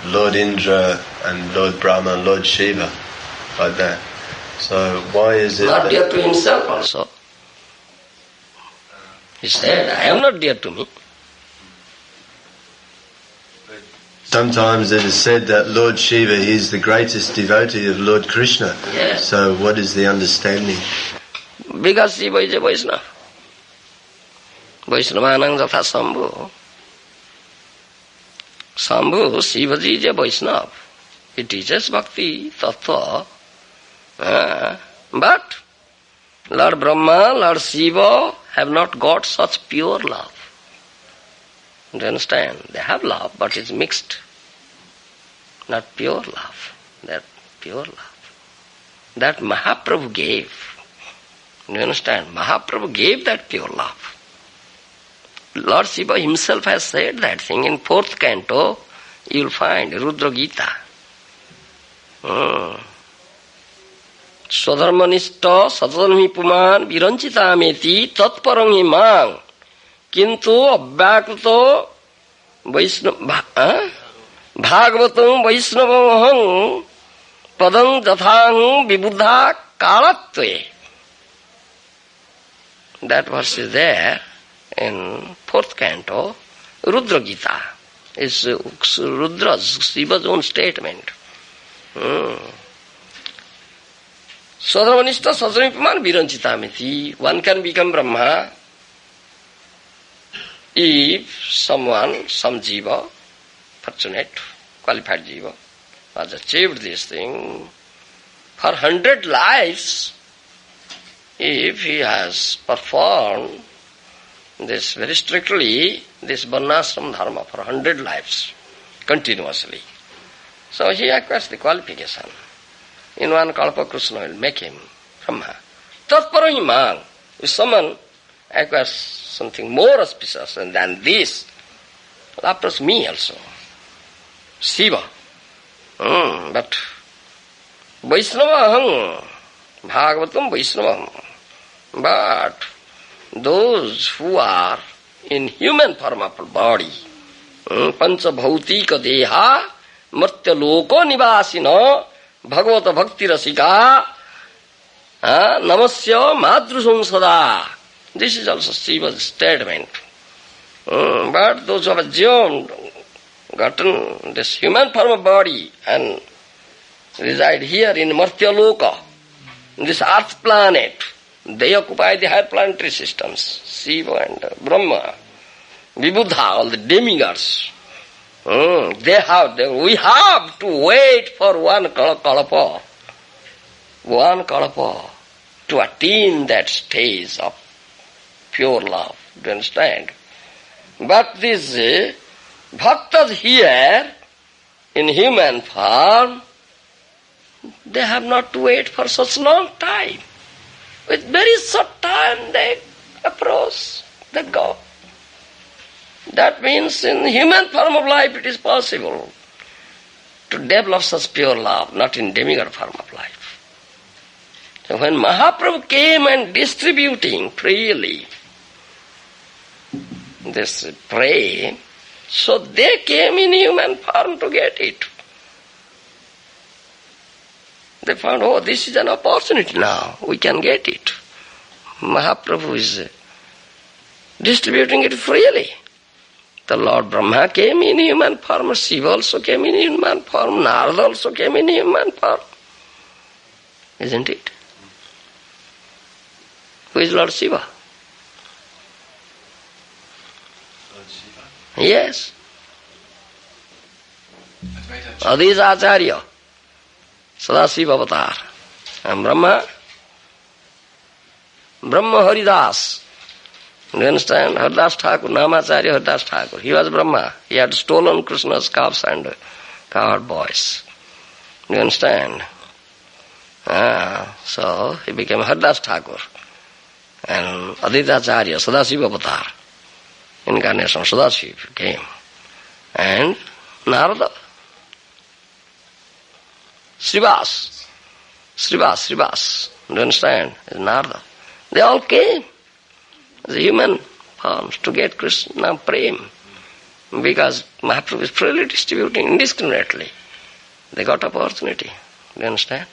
Lord Indra and Lord Brahma and Lord Shiva like that. So why is it not that dear to himself also? He said, I am not dear to me. sometimes it is said that Lord Shiva is the greatest devotee of Lord Krishna? Yes. So what is the understanding? Because Shiva is a Vaishnava. Vaishnavanang jatha Shambhu. Shambhu, Shivaji is a Vaishnava. He teaches Bhakti, Tattva. But Lord Brahma, Lord Shiva have not got such pure love. Do you understand? They have love, but it's mixed. Not pure love. That pure love. That Mahaprabhu gave. Do you understand? Mahaprabhu gave that pure love. Lord Shiva himself has said that thing in 4th canto. You will find Rudra Gita. Swadharmanishta satanhi puman viranchita meti tatparangi mang kintu abhyakrito bhagavatam vaishnavaham padam jathang vibuddha kalatve. That verse is there in 4th canto, Rudra Gita. Is Rudra's, Shiva's own statement. Swadharmanishta sajanipman viranchitamiti. One can become Brahma if someone, some jiva, fortunate, qualified jiva, has achieved this thing for 100 lives. If he has performed this very strictly, this varnashram dharma for 100 lives, continuously. So he acquires the qualification. In one kalpa, Krishna will make him Brahma. Tatparahi mang. If someone acquires something more auspicious than this, approach me also. Shiva. But Vaishnavaham, Bhagavatam Vaishnavaham. But those who are in human form of body, pancha bhautika deha, martya loko nivasina, bhagavata bhakti rasika, namasya madrusam sada. This is also Shiva's statement. But those who have assumed, gotten this human form of body and reside here in martya loka, this earth planet, they occupy the higher planetary systems, Shiva and Brahma, Vibuddha, all the demigods. We have to wait for one kalapa to attain that stage of pure love. Do you understand? But these bhaktas here, in human form, they have not to wait for such long time. With very short time they approach, they go. That means in human form of life it is possible to develop such pure love, not in demigod form of life. So when Mahaprabhu came and distributing freely this prey, so they came in human form to get it. They found, oh, this is an opportunity now, we can get it. Mahaprabhu is distributing it freely. The Lord Brahma came in human form, Shiva also came in human form, Narada also came in human form. Isn't it? Who is Lord Shiva? Lord Shiva. Yes. Advaita Acharya, Sadashiva avatar. And Brahma Haridas. Do you understand? Haridas Thakur, Namacharya Haridas Thakur. He was Brahma. He had stolen Krishna's calves and cowherd boys. Do you understand? So he became Haridas Thakur. And Advaita Acharya, Sadashiva avatar. Incarnation of Sadashiva came. And Narada. Srivas. Do you understand? Narada. They all came as human forms to get Krishna Prem. Because Mahaprabhu is freely distributing indiscriminately. They got opportunity. Do you understand?